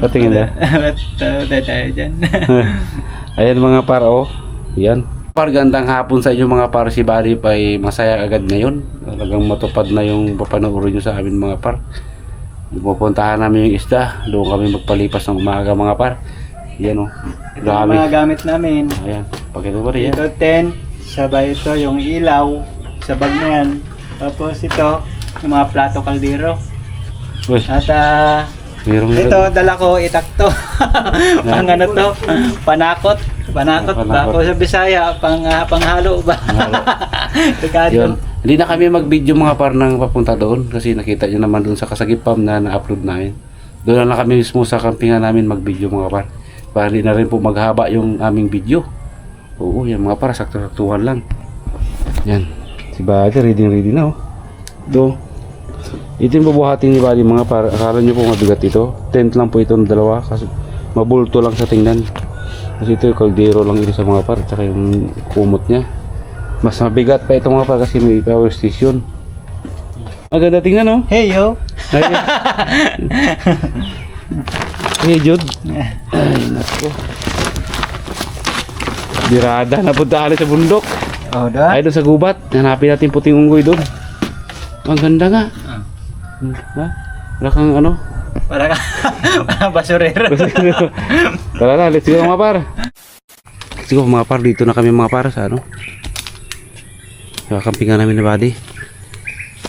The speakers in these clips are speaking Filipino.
Patingin na. Tayo dyan. Ayan mga par, oh. Yan. Par, gandang hapon sa inyo mga par. Si Bari pa ay masaya agad ngayon. Talagang matupad na yung papanoorin nyo sa amin mga par. Pupuntahan namin yung isda. Doon kami magpalipas ng umaga mga par. Yan, oh. Ito ang mga gamit namin. Ayan. Pakita mo rin yan. Ito 10. Sabay ito yung ilaw. Sa bag na yan. Tapos ito, yung mga plato kaldero. Uy, At mayroong ito, dala ko, itakto. Pang ano to, panakot. Panakot ba? Panakot. Kung sa Bisaya, panghalo ba? Yun. Hindi na kami mag-video mga par nang papunta doon kasi nakita nyo naman doon sa Kasagipam na na-upload namin. Doon na lang kami mismo sa campingan namin mag-video mga par. Para hindi na rin po maghaba yung aming video. Oo, yan mga par, sakto-saktuhan lang. Yan. Si Buddy, ready na oh. Ito. Ito yung bubuhatin ni Buddy mga par. Akala nyo po mabigat ito. Tent lang po ito ng dalawa kasi mabulto lang sa tingnan. Kasi ito yung kaldero lang ito sa mga par. Tsaka yung kumot niya. Mas mabigat pa ito mga par kasi may power station. Maganda tingnan oh. Hey yo! Hey Jude. Ay nako. Dirada na punta sa bundok. Oh, da? Ay doon sa gubat. Hanapin natin puting unggoy doon. Ang ganda nga. Ha? Wala kang ano? Para ka, basurero. Tara na, let's go mga par. Let's go mga par, dito na kami mga par sa ano. Sa kampingan namin na Buddy.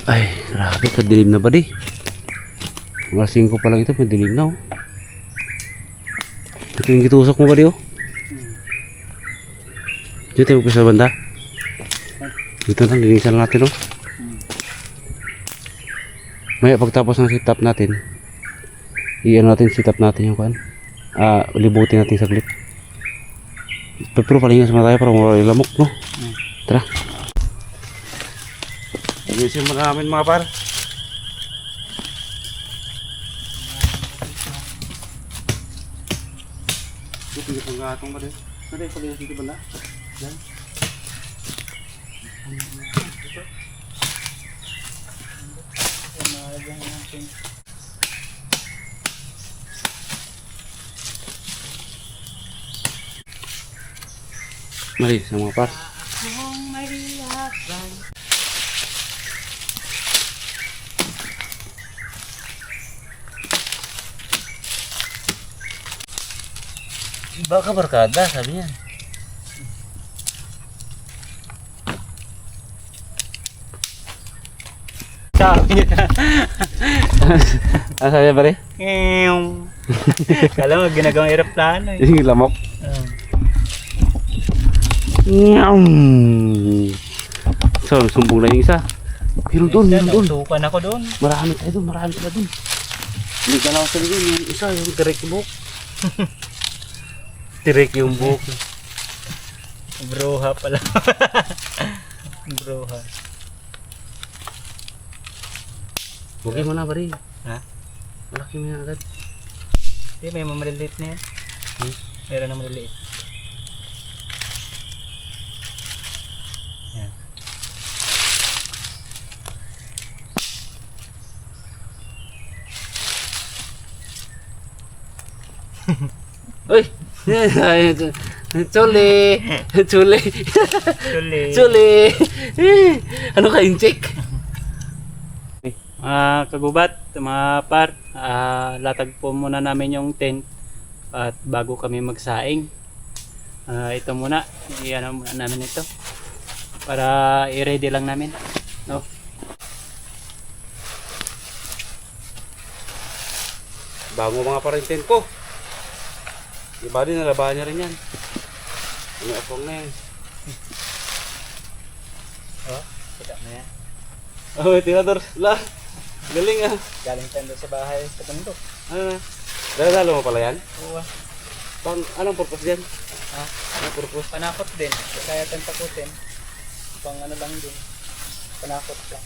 Ay, grabe, kadilim na Buddy. Mga 5 pa lang ito, madilim na oh. Ito yung gitusok mo Buddy oh. Dito tayo sa banda. Dito na, linisan natin oh. Maya pagtapos ng sit-up natin, i-ano natin sit-up natin yung kan. Libutin natin saglit. Pero palingan sa tayo para mawala yung lamok, no? Tara. Ayusin mo namin mga par. Ito yung gatong ba rin? Pwede palingan dito ba na? Yan. Mari sa mga par. Baka barkada sabi niya. Ano sabi pare? Kala mo, ginagawang aeroplano eh. Yung lamok. So, sumbong na yung isa. Pero doon, doon. Tukan ako doon. Marami tayo doon, marami sila doon. Hindi ka lang sila doon, yung isa, yung direct yung buhok. Direct yung buhok. Bruha pala. Bruha. Bugay mo na, pare. Ha? Malaki mo yan agad. Hindi, may maliliit na yan. Meron na maliliit. Yan. Uy! Chuli! Chuli! Suli. Chuli! Ano ka, incheck? Kagubat, mga par, latag po muna namin yung tent at bago kami magsaing. Ito muna, i-ano muna namin ito para i-ready lang namin, no? Bago mga par yung tent ko. Diba din, nalabahan niya rin yan. Ano akong na yan. Oh, kita na yan. Oh, tinador. La. Galing ah. Galing tayo doon sa bahay sa bundok. Ano na? Dala-dala mo pala yan? Oo. Anong purpose yan? Ha? Anong purpose? Panakot din. Kaya tayong takutin. Pang ano lang din. Panakot lang.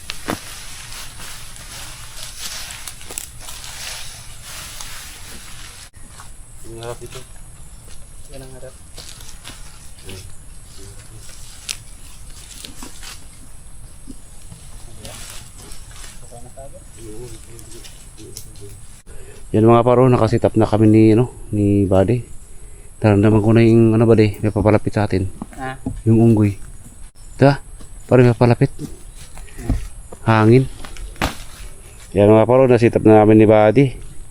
Ang harap dito. Yan ang harap. Baka na kagad. Yan mga paro, nakasit up na kami ni, ni Buddy. Naramdaman ko na yung, Buddy, may papalapit sa atin. Ah, Yung unggoy. Diba? Parang may papalapit. Hangin. Yan mga paro, nasit up na namin ni Buddy.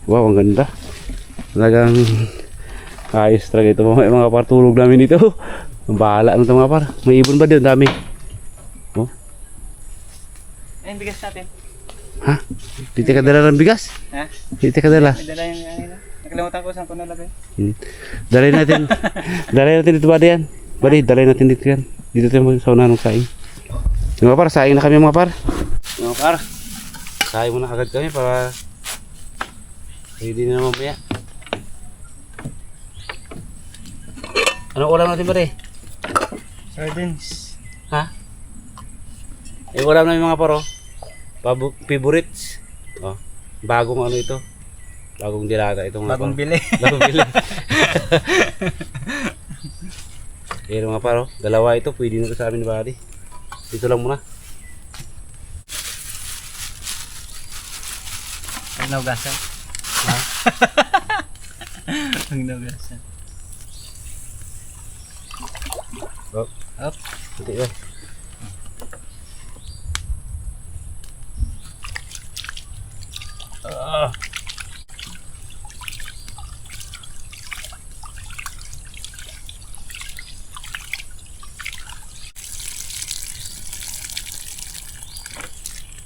Wow, ang ganda. Talagang ayos talaga ito mga par. Tulog namin dito. Ang bahala na ito mga par. May ibon ba dito? Dami. Oh. ayun, bigas natin. Ha? Dito ka dala ng bigas? Ha? Dito ka dala. May dala yung, nakalimutan ko saan ko nalagay. Dalay natin. Dalay natin dito ba yan? Bali, dalay natin dito yan. Dito tayo sa unahan ng saing. Mga par, saing na kami mga par. Mga par, saing muna agad kami para ready na mamaya. Anong ulam natin pare? Sardines. Ha? Yung ulam namin mga paro. Favorites. Oh, bagong ano ito? Bagong dilata ito mga Bagong paro. bili. Bagong bili. Yan mga paro. Dalawa ito. Pwede na ito sa amin ni Buddy. Dito lang muna. Ang naugasan. Ha? Ang naugasan. Oh. Up. Hindi ba? Ah.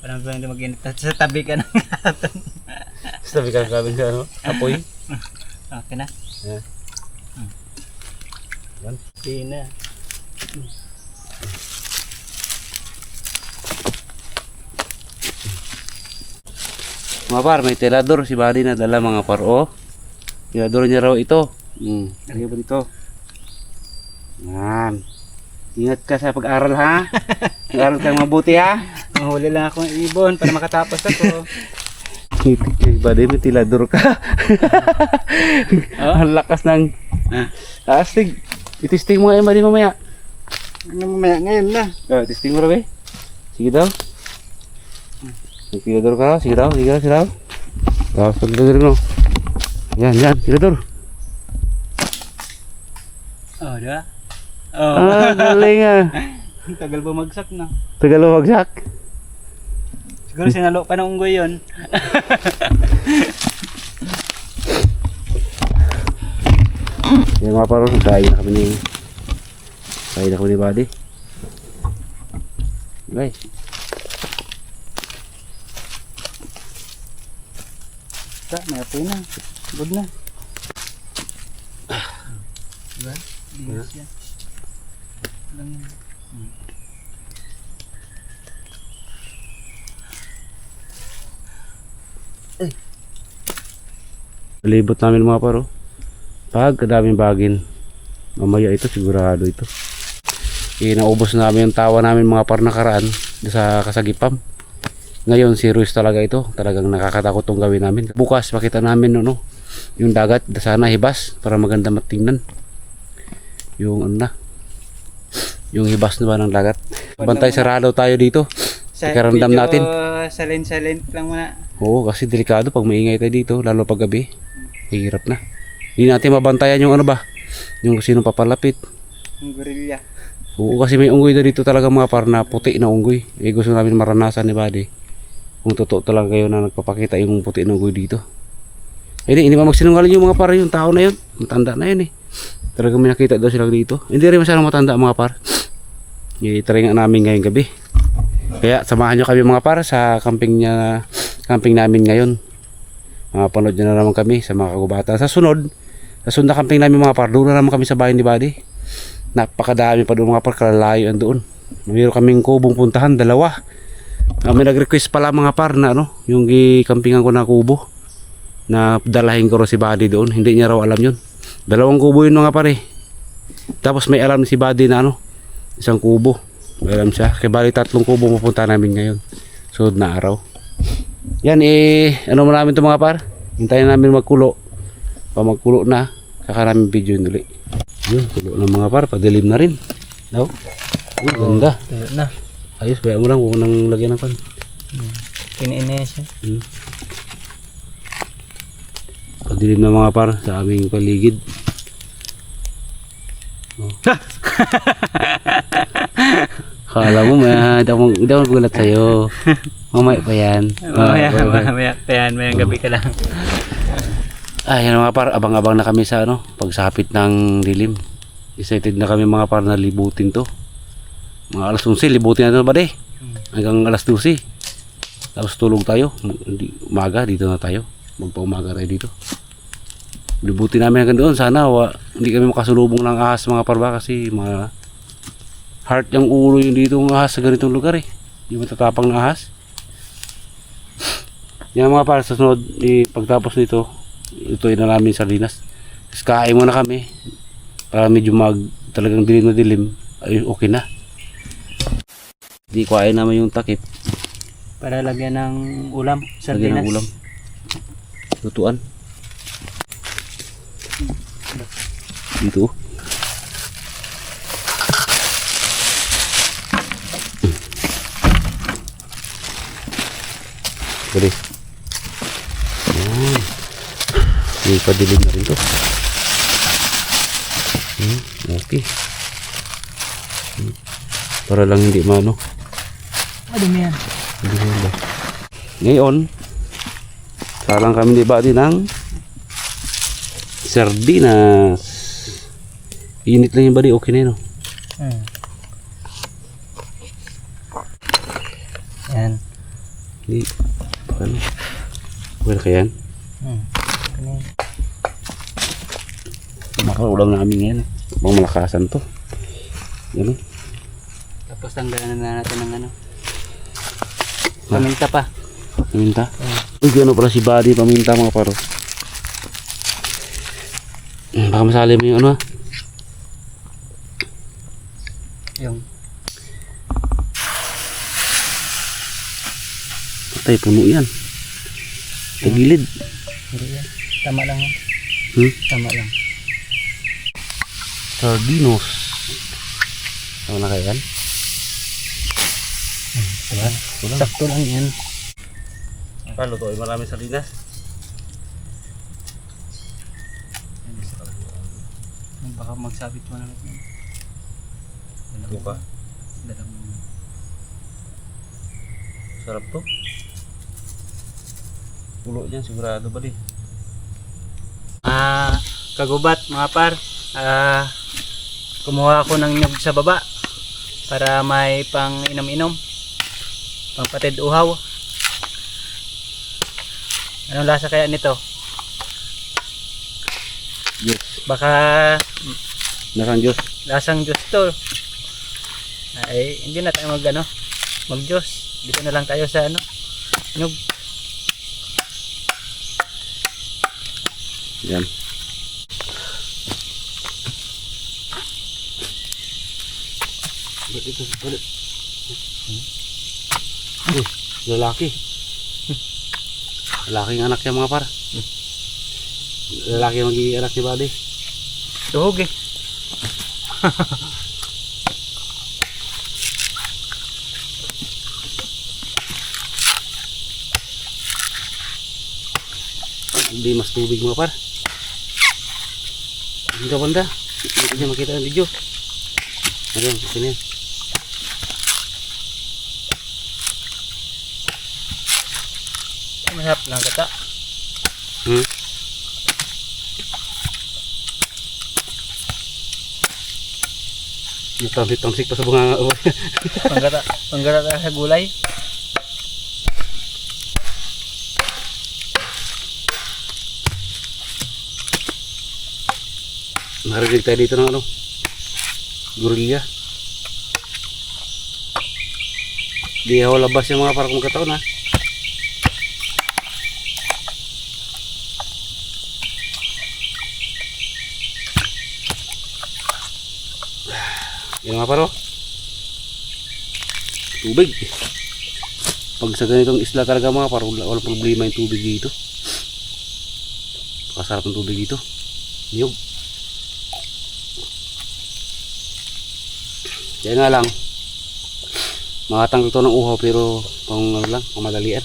Parang ba hindi mag-init sa tabi ka ng gatong. Sabi ka kami sa apoy. Okay na. Yeah. Yan. Hindi na. Mga par, may telador si Buddy na dala mga par. Oh. Telador niya raw ito. Lagay ba dito? Yan. Ingat ka sa pag-aral ha. Pag-aral kang mabuti ha. Mahuli lang ako ng ibon para makatapos ako. Buddy, may telador ka. Ang lakas ng astig. Itisting mo nga Buddy mamaya. Ano mamaya ngayon na? Testing mo raw eh. Sige daw. May telador ka raw. Sige daw. Sige daw. Tapos telador mo. Yan. Telador. Oh, di ba? Oh. Galing ah. Tagal bumagsak na. Tagal lumagsak. Siguro sinalo pa ng unggoy yun. Yan mga paro, kain na kami ni Buddy. Okay. May apoy na. Good na. Diba? Bigas yan. Lang yan. Libot namin mga paro. Pag kadaming bagin, mamaya ito sigurado ito. Naubos namin yung tawa namin mga par nakaraan sa Kasagipam. Ngayon serious talaga ito. Talagang nakakatakot tong gawin namin. Bukas makita namin yung dagat sana hibas para maganda matingnan. Yung yung hibas na ba ng dagat. Bantay sarado tayo dito. Ikaramdam natin. Silent lang muna. Oo, kasi delikado pag maingay tayo dito, lalo pag gabi. Hirap na. Hindi natin mabantayan yung yung sino papalapit. Ang gorilla. Oo, kasi may unggoy na dito talaga mga par na puti na unggoy. Gusto namin maranasan ni Buddy. Kung totoo talaga kayo na nagpapakita yung puti na unggoy dito. Hindi pa magsinungaling yung mga par, yung tao na yun. Matanda na yun eh. Talagang may nakita daw sila dito. Hindi rin masyadong matanda mga par. I-try nga namin ngayong gabi. Kaya samahan nyo kami mga par sa camping namin ngayon. Panood nyo na naman kami sa mga kagubatan. Sa sunod na camping namin mga par, doon na naman kami sa bahay ni Buddy. Napakadami pa doon mga par, kalalayo doon. Mayroon kaming kubong puntahan, 2. May nag-request pala mga par na yung campingan ko na kubo. Na dalahin ko raw si Buddy doon. Hindi niya raw alam yun. 2 kubo yun mga par eh. Tapos may alam si Buddy na 1 kubo. May alam siya. Kaya bali 3 kubo pupunta namin ngayon. Sunod na araw. Yan mo namin ito mga par. Hintayin namin magkulo. Pag magkulo na, saka namin video ulit. Yun, kulo na mga par. Padilim na rin. No? Ganda. Tayo na. Ayos, kaya mo lang. Huwag nang lagyan ng pan. Kiniin na siya. Dilim na mga par sa aming paligid. Oh. Kala mo, hindi ako gulat sa'yo. Mamaya pa yan. Mamaya pa yan, mayang gabi ka lang. Ayan mga par, abang-abang na kami sa pagsapit ng dilim. Excited na kami mga par na libutin to. Mga alas 11, libutin na ito ba de? Hanggang alas 12. Tapos tulog tayo. Umaga, dito na tayo. Magpa-umaga tayo dito. Libutin namin hanggang doon. Sana hindi kami makasulubong ng ahas mga parba kasi mga heart yung ulo yung dito ng ahas sa ganitong lugar eh. Hindi matatapang na ahas. Yan mga par, sa sunod, pagtapos nito, ituin na namin sardinas. Tapos kain muna kami para medyo talagang dilim na dilim. Ay, okay na. Di kuhain naman yung takip. Para lagyan ng ulam, Lagyan sardinas. ng ulam. Lutuan. Dito. Pwede. Ayan. May padilim na rin to. Okay. Para lang hindi maano. Ano yan? Ngayon, salang kami di ba din ng sardinas. Init lang yung body, okay na yun. Yan. Hindi, ano? Okay na kaya yan? Makaulam namin ngayon. Bang malakasan to. Ganun. Tapos tanggalan na natin ng paminta pa. Paminta? Uy, gano'n pala si Buddy, paminta mga paro. Baka masali mo yung ano ha? Yung Patay, puno yan. Tagilid. hindi yan. Tama lang yan. Tama lang. Sardinos. Tama na kaya yan? Diba? Sakto lang yan. Lutuin marami sardinas. Baka magsabit mo na natin. Buka. Sarap to. Pulo niyan sigurado ba di? Kagubat mga par. Kumuha ako ng nyug sa baba para may pang inom-inom. Pangpatid uhaw. Anong lasa kaya nito? Yes. Baka Nasaan Diyos? lasang Diyos to. Ay, hindi na tayo mag Diyos. Dito na lang tayo sa nyug. Yan. Balik. Lalaki. Lalaking anak yan mga par. Lalaki magiging anak ni Buddy. Tuhog eh. Hindi mas tubig mga par. Hindi ka banda. Hindi ka dyan makita ang video. Ayan, sini yan. Masarap lang kata. Tansik pa sa bunga. Panggata sa gulay. Narinig tayo dito ng gurilya. Di ako labas yung mga parang kataon ha. Yan mga paro. Tubig. Pag sa ganitong isla talaga mga paro, walang problema yung tubig dito. Kasarap ng tubig dito. Niyog. Yan nga lang. Makatanggal to ng uhaw pero pang madalian.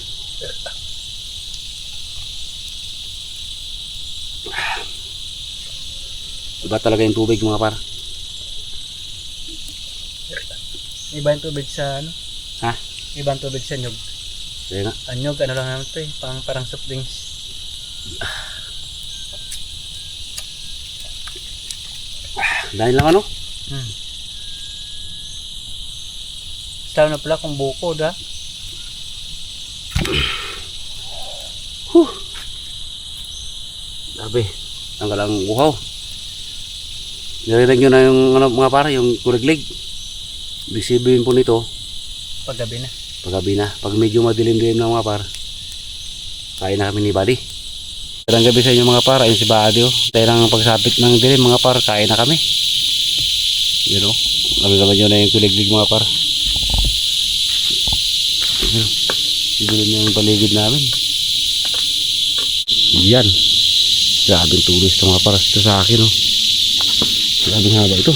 Iba talaga yung tubig mga par. Iba yung tubig sa ano? Ha? Iba yung tubig sa nyug. Kaya nga. Ang nyug, ano lang naman ito eh. Parang soft drinks. Dahil lang ano? Lalo na pala kung bukod ha. Sabi, ang galang uhaw. Narinig nyo na yung ano, mga para, yung kuliglig. Ibig sabihin po nito, Paggabi na. paggabi na. Pag medyo madilim-dilim na mga par, kain na kami ni Buddy. Karang gabi sa inyo mga par, ayun si Buddy oh. Tayo lang pagsapit ng dilim mga par, kain na kami. Yun o, kami nyo na yung kuliglig mga par. Siguro niya yung paligid namin. Yan. Grabing tulis ito mga paras ito sa akin. Oh. Grabing haba ito.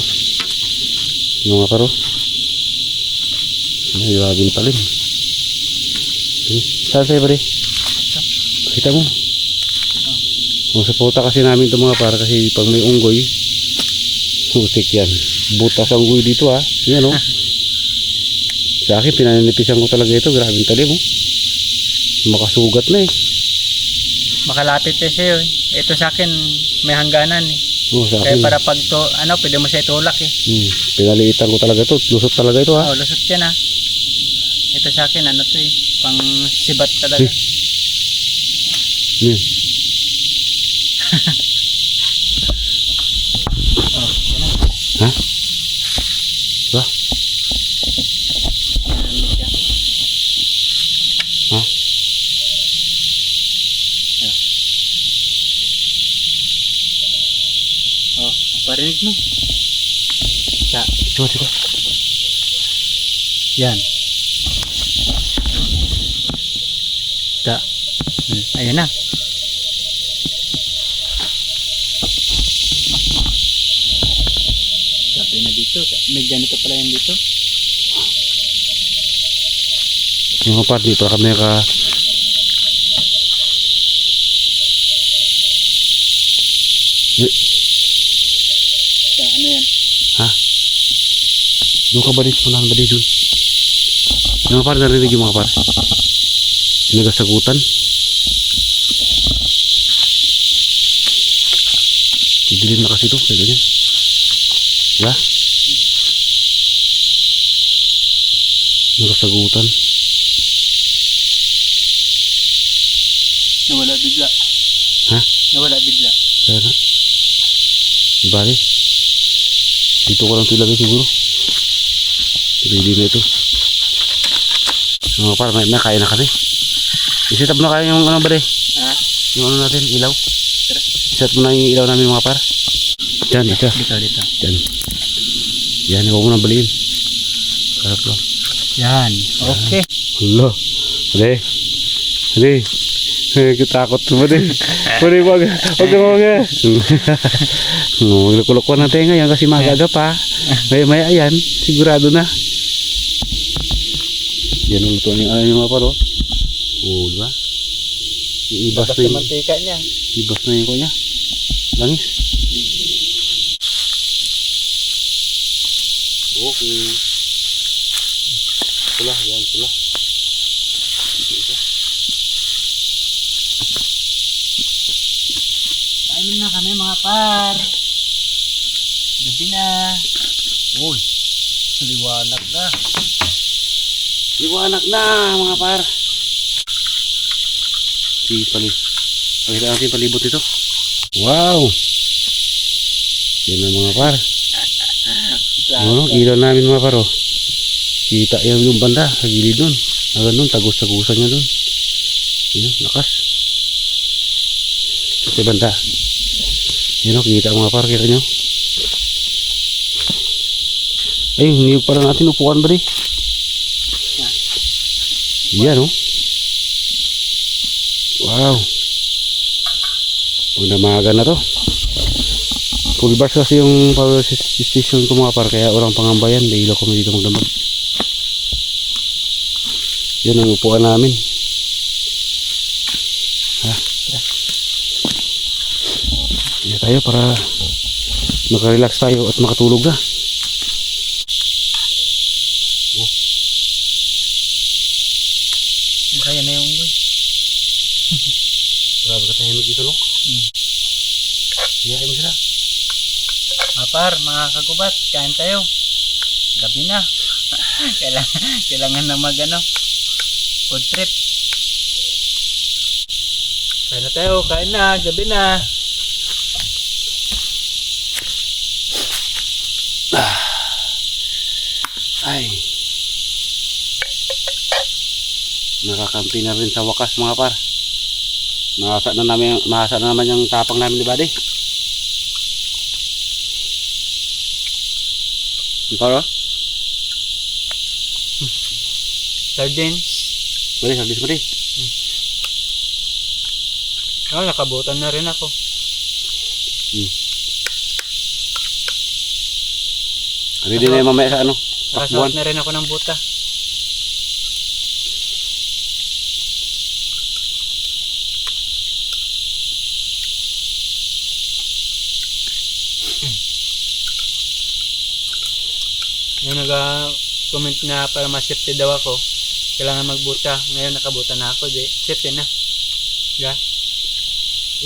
Mga paro. Ay, grabing talim. Saan sa'yo pare? Pakita mo. Suporta kasi namin ito mga para kasi pag may unggoy, putik yan. Butas ang unggoy dito ha. Yan o. Sa akin pinaninipisan ko talaga ito. Grabing talim o. Makasugat na eh. Makalapit na siya eh. Ito sa akin, may hangganan eh. Oh, sa Kaya akin. para pag to, ano, pwede mo siya itulak eh. Pinaliitan ko talaga ito. Lusot talaga ito ha. Oh, lusot yan ha. Ito sa akin, ano to eh. Pang sibat talaga. Hmm. Oh, yan na. Ha? Ba? Ano siya? Ha? Yeah. Oh, parinig mo. Coba. Yan. Ayan na. Sabi na dito. May ganito pala yan dito. Yung kapar, di pa kami ka... Ano yan? Ha? Doon ka ba dito? Unahan ba dito? Yung kapar, narinig yung mga kapar. Nagasagutan. Dilim na kasi ito. Kaya ganyan. Diba? Nagasagutan. Nawala bigla. Ha? Nawala bigla. Kaya na. Bali. Dito ko lang ito ilagay siguro. Ready na ito. Mga par, may kaya na kami. Iset up na kaya yung ano ba de? Ha? Yung ano natin, ilaw. Tara. Iset mo na yung ilaw namin mga par. Diyan, ito. Dito. Diyan. Yan, huwag mo nang baliin. Harap lang. Yan. Okay. Hala. Hali. Hali. Kitakot mo din. Hali, wag ka mga. Maglukulok natin ngayon kasi magaga pa. Maya ayan, sigurado na. Yan ang luto niya. Ano yung mga paro? Oo, diba? Ibas na yung... mantika niya. Ibas na yung kanya. Langis. Okay. Pula, yan pula. Kainin na kami mga par. Gabi na. Uy, Liwanag na. liwanag na mga par. Pakita natin palibot ito. Wow. Yan na mga par. Ano, ilaw namin mga par oh. Kita yan yung banda sa gilid nun. Hanggang nun, tagos-tagusan niya dun. Yun, lakas. Sa banda. Yun o, kita mga par, kita nyo. Ay, hindi pala natin upuan ba di? Yan o. Wow. Pagdamagan na to. Full bars kasi yung power station ko mga par, kaya orang pangambayan, may ilaw kami dito magdamag. Yan ang upuan namin. Ha? Yan tayo para Makarelax tayo at makatulog na. Kaya na yung unggoy. Grabe ka tayo dito, no? Iyain mo sila. Mga par, mga kagubat, kain tayo. Gabi na. Kailangan na mag food trip. Kain na tayo, kain na, gabi na. Ay. Nakakampi na rin sa wakas mga par. Mahasa na naman yung tapang namin ni Buddy. Ang paro? Sardines. Bali, sardines mo rin. Nakabutan na rin ako. Ready na yung mamaya sa ano? Nakasuot na rin ako ng buta. Yung nag-comment na para ma-safety daw ako, kailangan magbuta. Ngayon nakabuta na ako, di safety na. Ga?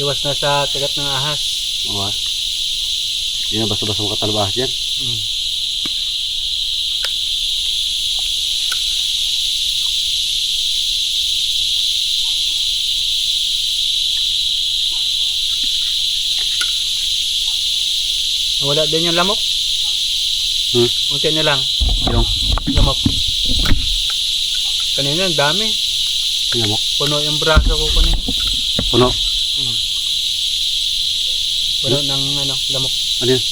Iwas na sa kagat ng ahas. Oo. Hindi na basta-basta makatalabahas dyan. Wala din yung lamok. Unti na lang. Yung Lamok. Kanina ang dami. lamok. Puno yung braso ko kanina. Puno. Puno ng lamok. Ano yun?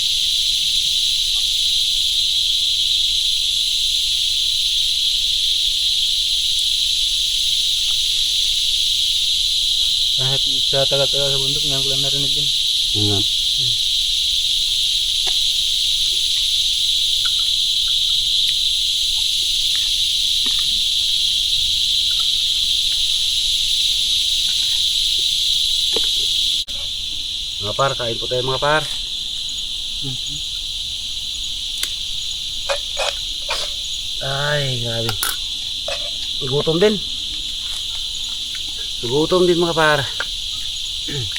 Kahit sa taga-taga sa bundok, ngayon ko lang narinig yun. Ano? Mga par, kain po tayo mga par. Ay, grabe. Gutom din. Gutom din mga par.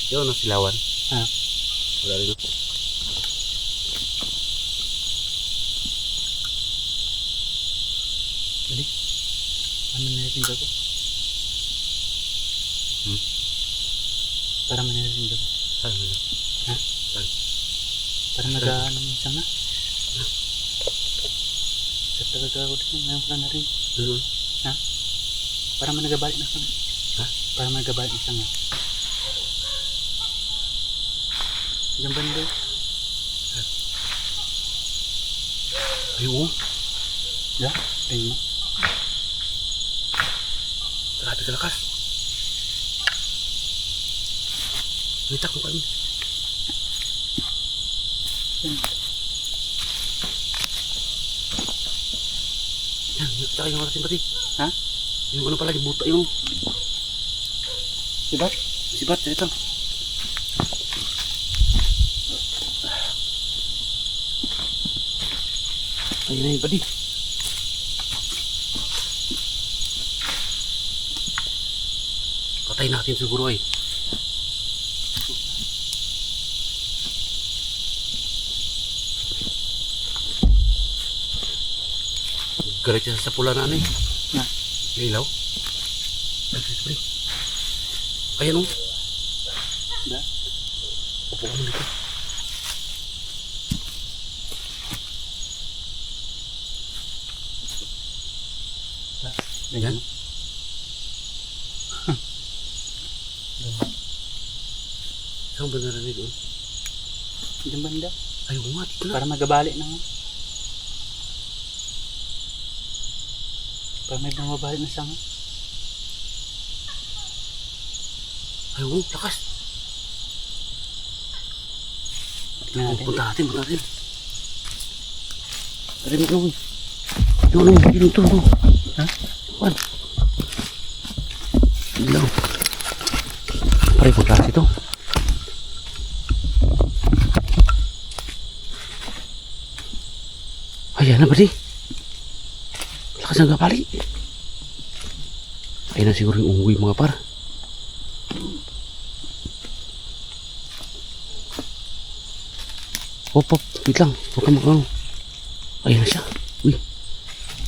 Yun, silawan. Wala rin ako. Dali. Ano narinig ako? Para manarinig ako. Saan mo na? Para nag-ano mo siya nga. Sa talaga ako dito, ngayon ko lang narinig. Doon. Para managabalik na siya nga. Ha? Para managabalik na siya nga. Diyan ba nila? Ay, oo. Ya? Tingin mo? Grabe kalakas. Mitak mo pa yun. Yan, tsaka yung ating pati. Ha? Yung ano pala, yung buta yung Sibat? sibat, ito. Ayun na yun pati. Patay natin siguro ay. Galit siya sa pula na ano eh. Na? May ilaw. Ayan o. Da? Upo ka mo dito. Ayan. Saan ba narinig doon? Diyan ba nila? Ay, oo nga, dito na. Para magabalik na nga. Para may mabalik na siya nga. Ay, oo, lakas. Tingnan natin. Punta natin, punta natin. Narinig na, uy. Yun, yun, ito, no. Ha? Juan. Ilaw. Pare, pagkas ito. Ayan na, buddy. Lakas ng gapali. Ayan na siguro yung unggoy mga par. Hop, hop. Wait lang. Huwag ka mag-ano. Ayan na siya. Uy.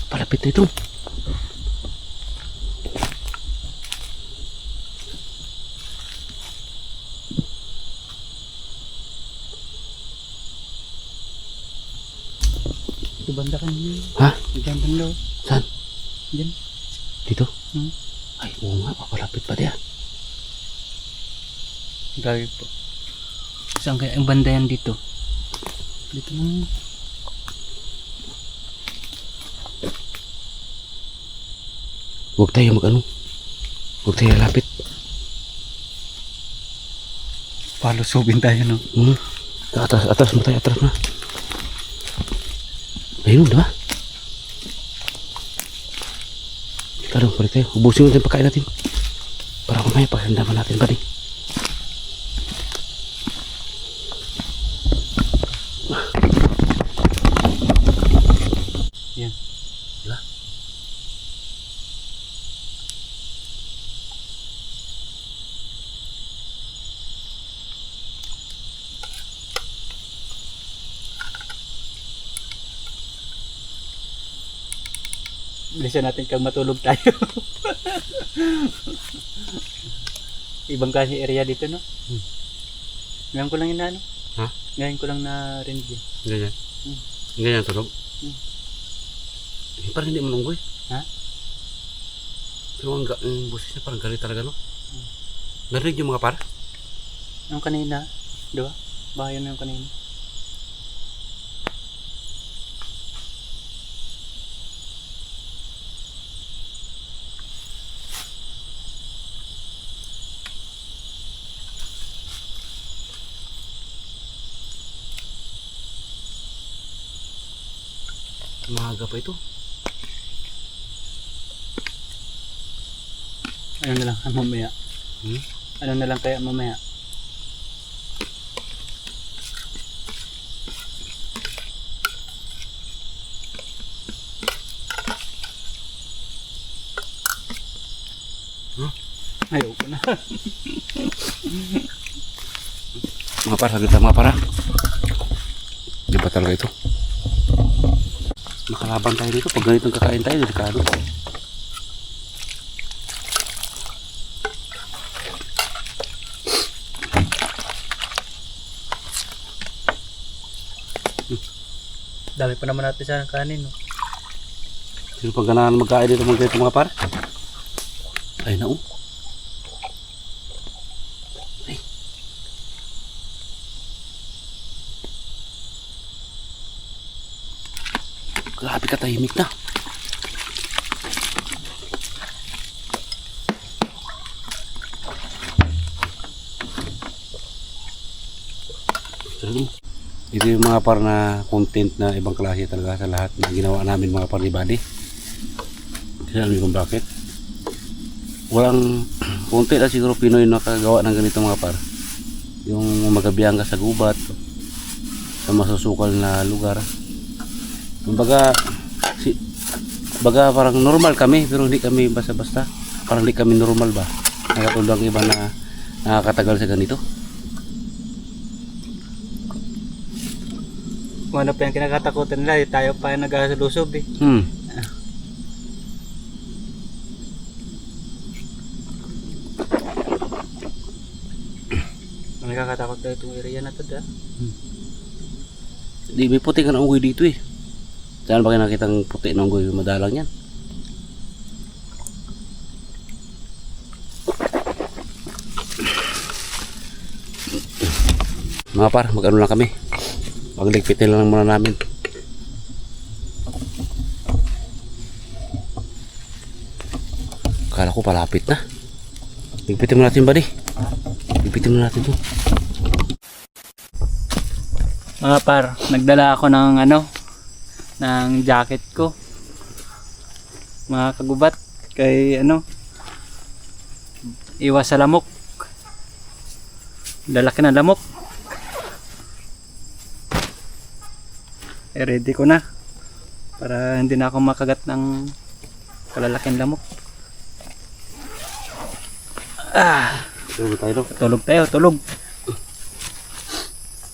Palapit na ito. Ito banda ka niyo. Ha? Gandang daw. Saan? Diyan. Dito? Hmm. Ay, oo nga. Papalapit pa diyan. Gagi po. Saan kaya ang banda yan dito? Dito na. Huwag tayo mag-ano. Huwag tayo lapit. Palusubin tayo, no? Atras, atras mo tayo. Atras na. Ayun, diba? Tara, balik tayo. Ubusin mo yung pagkain natin. Para kumaya pagsandaman natin, buddy. Yan. Diba? Bilisan natin kang matulog tayo. Ibang kasi area dito, no? Ngayon ko lang yun na, ano? Ha? Ngayon ko lang na rinig yun. Ganyan. Ganyan tulog. Parang hindi manunggoy. Ha? Pero ang busis niya parang galit talaga, no? Narinig yung mga par? Yung kanina, di ba? Baka yun yung kanina. Maaga pa ito. Ano na lang mamaya? Ano na lang kaya mamaya? Ayoko na. Mga par, saglit lang mga para. Di ba talaga ito? Makalaban tayo dito. Pag ganitong kakain tayo, delikado. Dami pa naman natin sa kanin, no? Sino pag ganahan magkain dito mga par? Ay na, Ay. Grabe ka, tahimik na. Ito yung mga par na content na ibang klase talaga sa lahat na ginawa namin mga par ni Buddy. Kasi alam niyo kung bakit. Walang konti na siguro Pinoy na nakagawa ng ganito mga par. Yung magabiyang ka sa gubat, sa masusukal na lugar. Kumbaga, baga parang normal kami pero hindi kami basta-basta. Parang hindi kami normal ba. Nakatulad ang iba na nakakatagal sa ganito. Kung ano pa yung kinakatakutan nila, tayo pa yung nagkasulusob eh. Nakakatakot tayo itong area na ito, da? Di may puti ka na unggoy dito eh. Saan ba kayo nakitang puti na unggoy? Madalang yan. Mga par, mag-ano lang kami. Magligpitin lang muna namin. Akala ko palapit na. Ligpitin mo natin ba di? Ligpitin mo natin to. Mga par, nagdala ako ng ng jacket ko. Mga kagubat, kay iwas sa lamok. Lalaki na lamok. Ready ko na. Para hindi na ako makagat ng kalalaking lamok. Tulog tayo, no? Tulog tayo, tulog.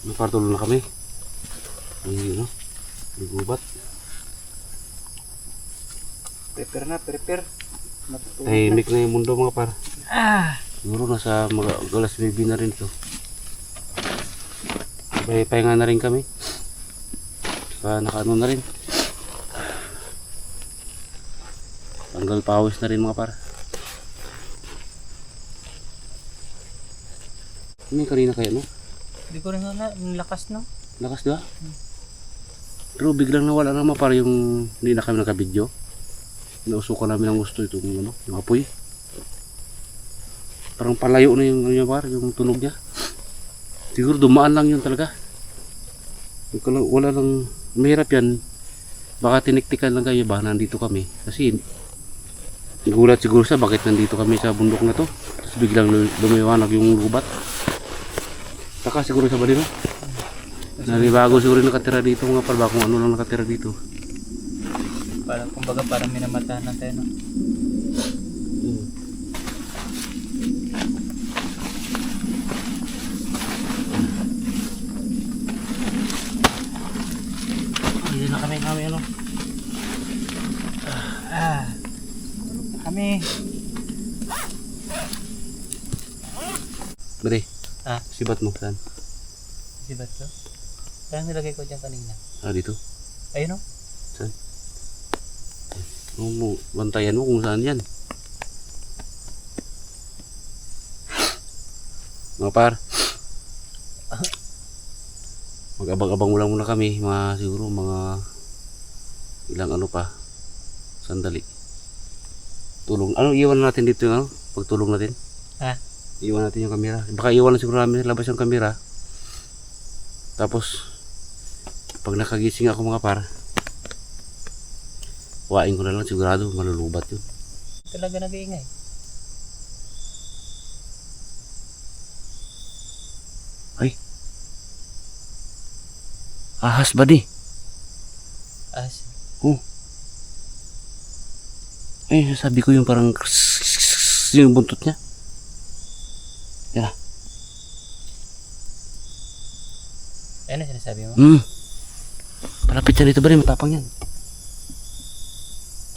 Napartulog na kami. Ay, no? May gubat. Prepare na, prepare. Matutulog Tahimik na yung mundo mga par. Ah! Siguro nasa mga alas 9 na rin to. Pahinga na rin kami. Nakaano na rin. Tanggal pawis na rin mga par. Ano yung kanina kaya, no? Hindi ko rin alam, ang lakas no? Lakas diba? Pero biglang nawala naman para yung hindi na kami nakabidyo. Nausukan namin ng gusto itong ano, yung apoy. Parang palayo na yung ano par, yung tunog niya. Siguro dumaan lang yun talaga. Wala lang, mahirap yan. Baka tiniktikan lang kayo ba nandito kami. Kasi gulat siguro sa bakit nandito kami sa bundok na to. Tapos biglang lumiwanag yung gubat. Saka siguro sa bali no? Nanibago siguro nakatira dito mga par, kung ano lang nakatira dito. Parang kumbaga parang minamatahan na tayo no? Hindi na kami ano. Tulog na kami. Bari, Ah, sibat mo saan? di ba to? Parang nilagay ko dyan kanina. Dito. Ayun o. Saan? Bantayan mo kung saan yan. Mga par. Mag-abang-abang mo lang muna kami. Siguro mga ilang ano pa. Sandali. Tulong. Ano iwan natin dito yung ano? Pagtulong natin. Ha? Iwan natin yung kamera. Baka iwan na siguro namin labas yung kamera. Tapos pag nakagising ako mga par, kuhain ko na lang, sigurado malulubat yun. Talaga nag-iingay. Ay, ahas ba di? As. Ay, sabi ko yung parang yung buntot niya. Yan. Ano sinasabi mo? Palapit siya dito ba rin, matapang yan.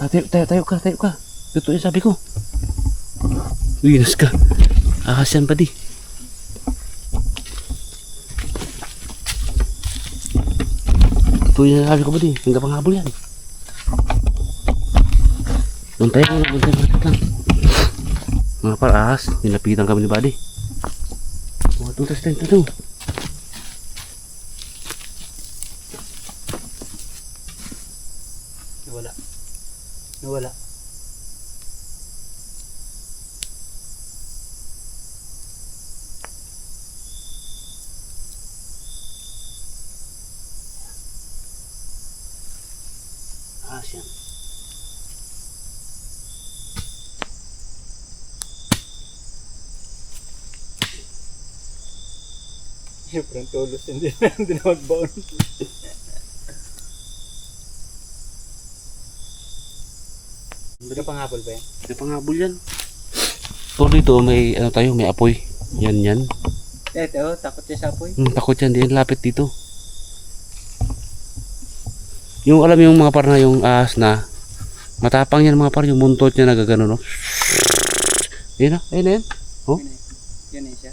Tayo ka. Ito yung sabi ko. Winas ka. Ahas yan pa di. Ito yung sabi ko ba di. Hanggang panghabol yan. Doon tayo lang. Mga par, ahas. Nilapitan kami ni Buddy. Mga tutas tayo. Nawala. Ahas yan. Siyempre ang tulos hindi na magbaon. Hindi pang hapol ba yan? May panghabol yan. So dito may ano tayo, may apoy. Yan. Ito, takot siya sa apoy. Takot yan, di yan lapit dito. Yung alam yung mga par na yung ahas na matapang yan mga par, yung buntot niya nagagano no. Ayun na, ayun. Oh, Yan siya.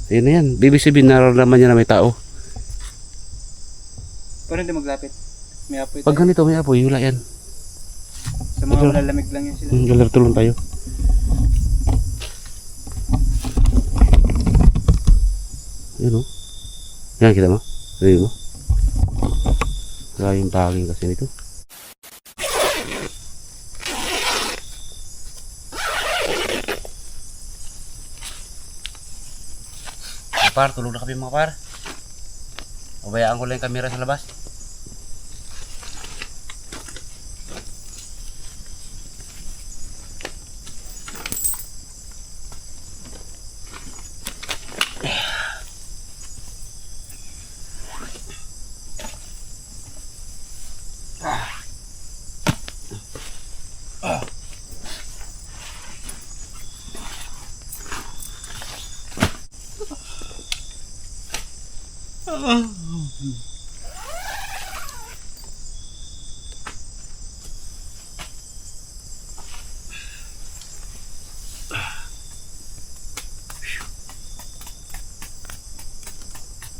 ayun na yan. Ibig sabihin nararamdaman niya na may tao. Pero hindi maglapit. May apoy Pag tayo. ganito may apoy, wala yan. Sa mga malalamig lang yun sila. Galer tulong tayo. Ayun oh. Yan, kita mo? Ayun mo? Wala yung baging kasi nito. Par, tulog na kami mga par. Pabayaan ko lang yung camera sa labas.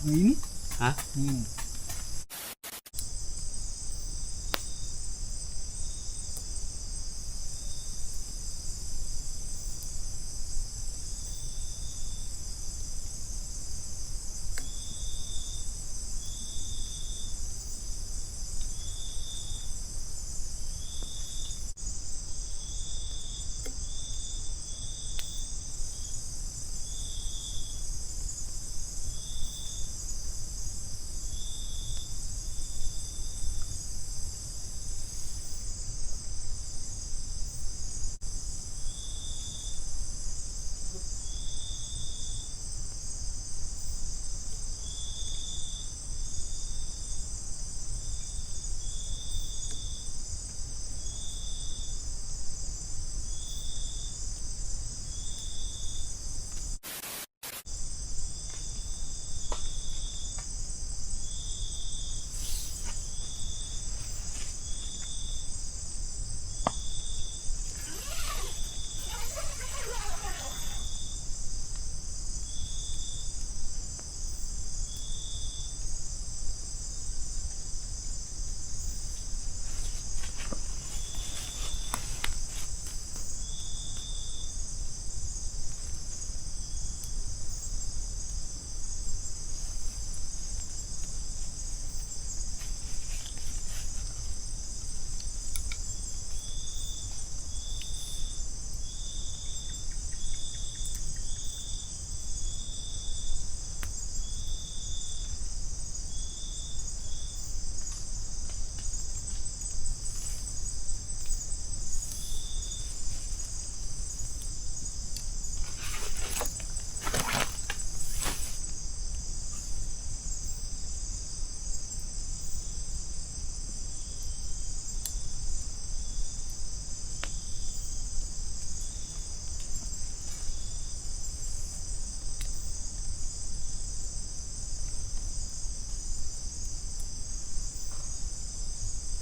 Ini? Ha? Ini.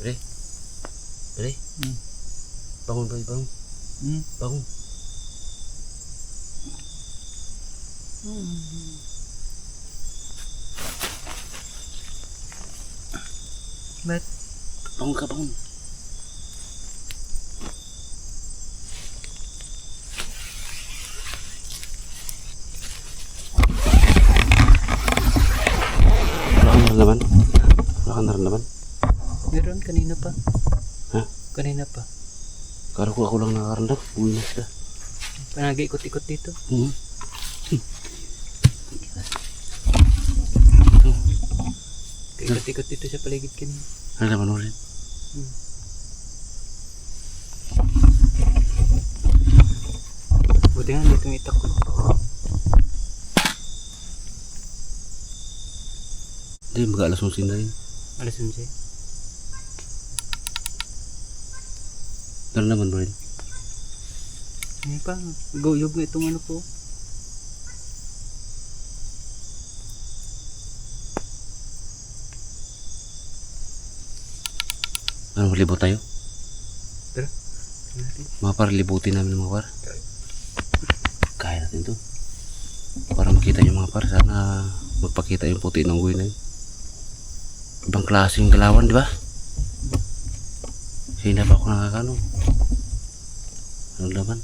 Pre. Pre. Bangun, pre, bangun. Bangun. Ba't? Bangun ka, bangun. Wala kang naramdaman? Wala kang naramdaman? Meron kanina pa. Ha? Kanina pa. Kala ko ako lang nakaramdam. Uwi na sila. Panag-ikot-ikot dito. Ikot-ikot dito sa paligid kanina. Ano naman ulit? Buti nga dito yung itak ko. Hindi, mag-alas 11 na rin. Alas 11. Ano naman rin? Hindi pa. Guyog na itong ano po. Ano, malibot tayo? Tara. Natin. Mga par, libutin namin mga par. Kaya natin to. Para makita yung mga par, sana magpakita yung puti ng guy na yun. Ibang klaseng galawan, di ba? Sina pa ako nakakano. Ano naman?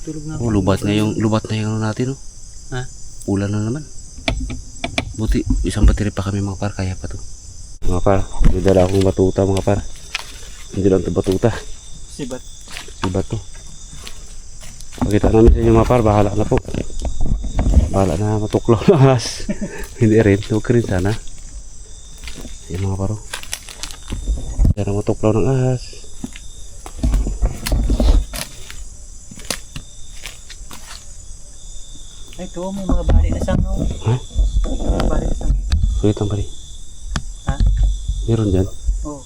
Tulog na Oh, lubat na yung ano natin, oh. Ha? Ulan na naman. Buti, isang battery pa kami mga par, kaya pa to. Mga par, may dala akong batuta mga par. Hindi lang ito batuta. Sibat. Sibat to. Pakita namin sa inyo mga par, bahala na po. Bahala na matuklaw na ahas. Hindi rin, huwag rin sana. Yung mga paro. Kaya na matuklaw ng ahas. Ay, ito may mga bali na sangaw. Ha? May mga bali na sangaw. Sulit ang pari. Ha? Meron dyan? Oo.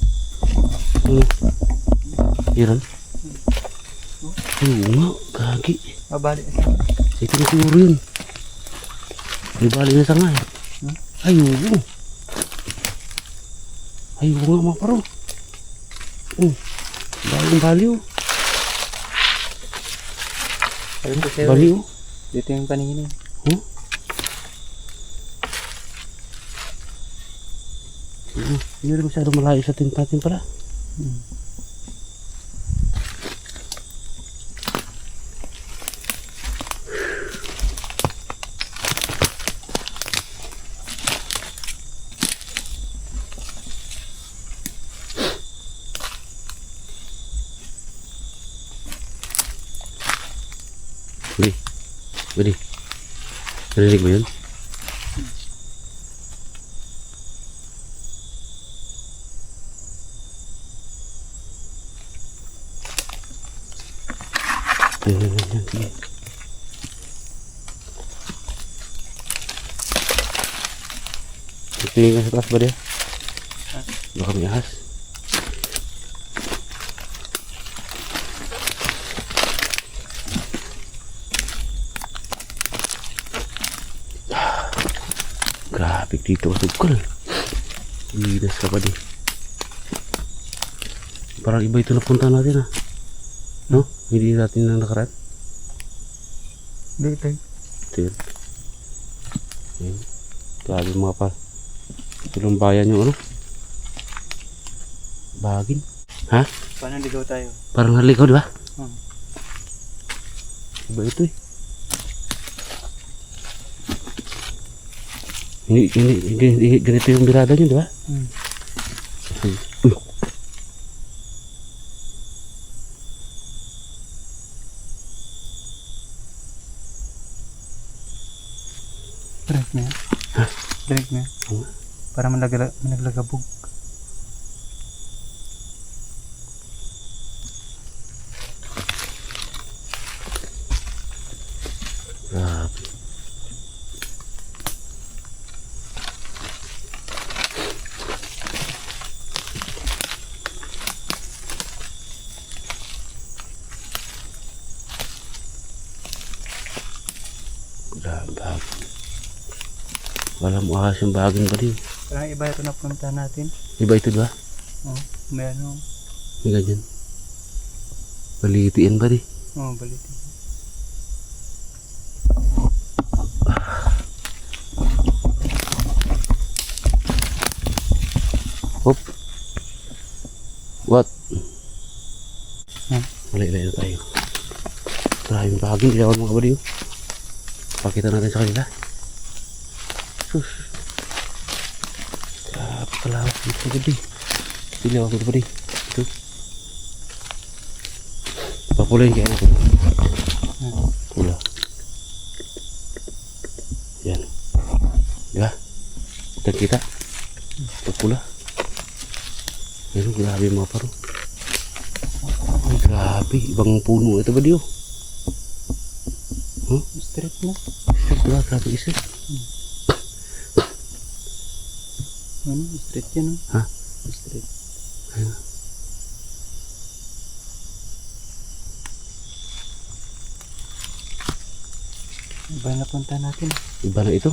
Meron? Oo nga, gagi. Mabali na sangaw. Sige na siguro yun. May bali na sanga eh. Ay, oo. Ay, oo nga mga paro. Bagong baliw. Ayun po sa'yo. Baliw. Dito yung paningin. Hindi rin masyado malayo sa tent natin pala. Budi, Budi, narinig mo yun? Yan. Sige. Tingin ka sa taas ba dia? Baka may ahas. Grabe dito sukal. Lidas ka pa di. Parang iba ito napunta natin ah. No? Hindi natin na nakaraan. Dito. Ito yun. Ayan. Grabe mga pa. Ilang bayan yung ano? Bagin. Ha? Paano ligaw tayo? Parang naligaw di ba? Iba ito eh. Hindi ganito yung birada nyo di ba? Break na yan. Break na yan. Para malaglagabog. Grabe. Grabe. Wala mo ahas yung bagin ba din? Parang iba ito napunta natin. Iba ito ba? May ano. May ganyan. Balitiin ba di? Balit. Hop. What? Hmm. Malilay na tayo. Maraming bagin. Ilawan mga kabaliw. Pakita natin sa kanila. Sus. Grabe kalawak dito sa gabi. Ilawan ko ito ba di? Ito. Papulayin kaya natin. Pula. Yan. Diba? Kita. Pagpula. Yan, grabe mga paro. Ay, grabe. Ibang puno ito ba diyo? Straight na. Diba? Grabe isa. Ano? Straight yan. Ha? Straight. Ayun. Iba na punta natin. Iba na ito.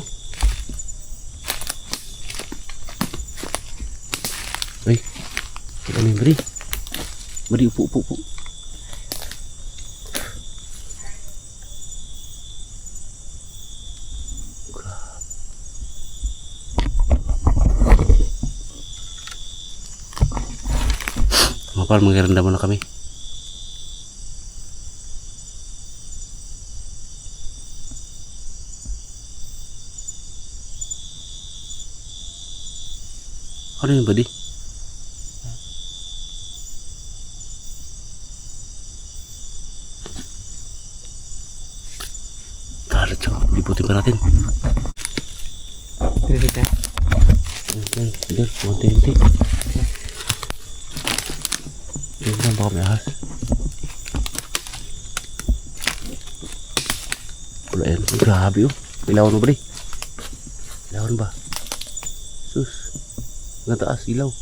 Ay. Ano yung beri? Beri, upo. Mapal, mengiranda muna kami. Ano yung badi? Kalat siya. Liputin pa natin. Straight ka. Yan. Kunti-kunti. Yan lang, baka may ahas. Wala yan. Grabe oh. Ilawan mo ba di? Ilawan ba? Sus. Nga taas, ilaw.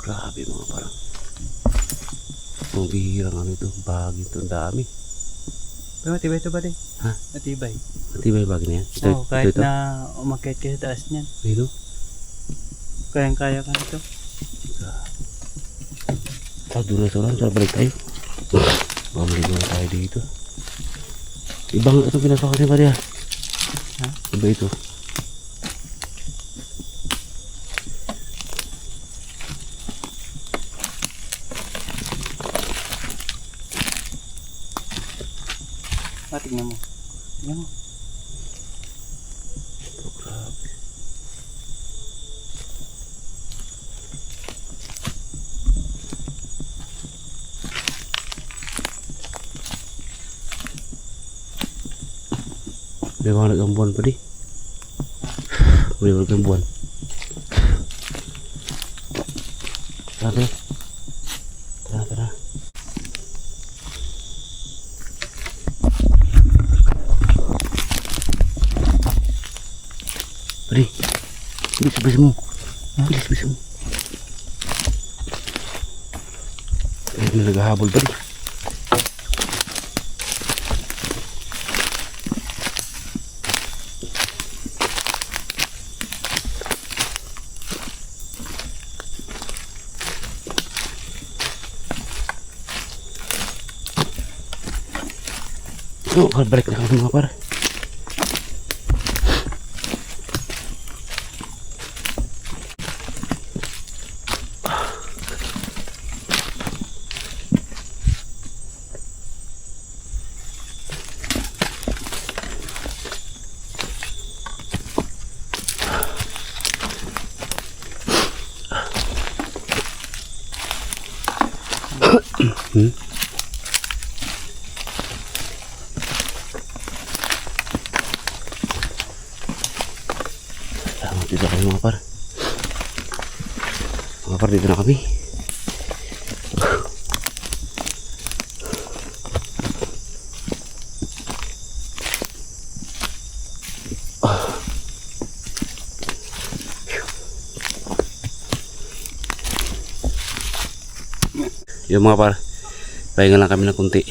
Grabe mga parang. Ang bihirang ano ito. Bagay ito. Ang dami. Pero matibay ito ba din? Ha? Matibay. Pati ba yung bagay na yan? Oo, kahit na umakyat ka sa taas niyan. Ayun o. Kayang-kaya ka nito. Doon na sa ulan. Balik tayo. Mamaligo na tayo dito. Ibang ito pinasok ni Maria. Ha? Iba ito. Tingnan mo. Tingnan mo. Grabe. May mga nag-ambuan pa di. May mga nag-ambuan. Tara. Tara. Pari, bilis mo. Bilis mo. May naghahabol pa di. So, balik na kami mga par. Dito kami mga par. Mga par, dito na kami. Yung mga par, pahinga lang kami ng kunti.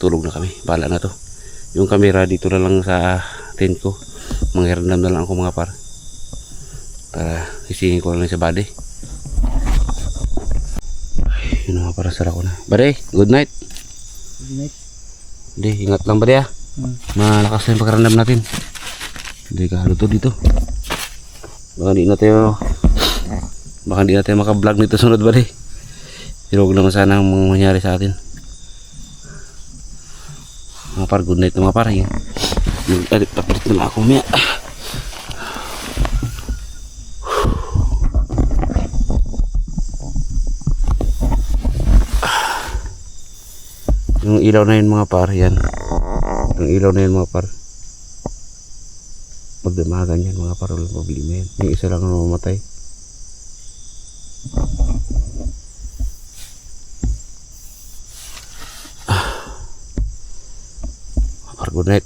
Tulog na kami, bahala na to. Yung camera dito na lang sa tent ko. Manghiramdam na lang ako mga par. Para isingin ko lang sa body. Ay, yun nga para sarap ko na. Bade, good night. Good night. Hindi, ingat lang bade ah. Malakas na yung pagkarandam natin. Hindi ka haluto dito. Baka hindi natin maka-vlog nito sunod bade. Pero huwag naman sana ang mangyari sa atin. Mga par, good night na mga par. Papalit na lang ako maya. Yung ilaw na yun mga par, yan. Yung ilaw na yun mga par. Magdamagan yan mga par, walang problema yan. Yung isa lang ang mamatay. Mga par, good night.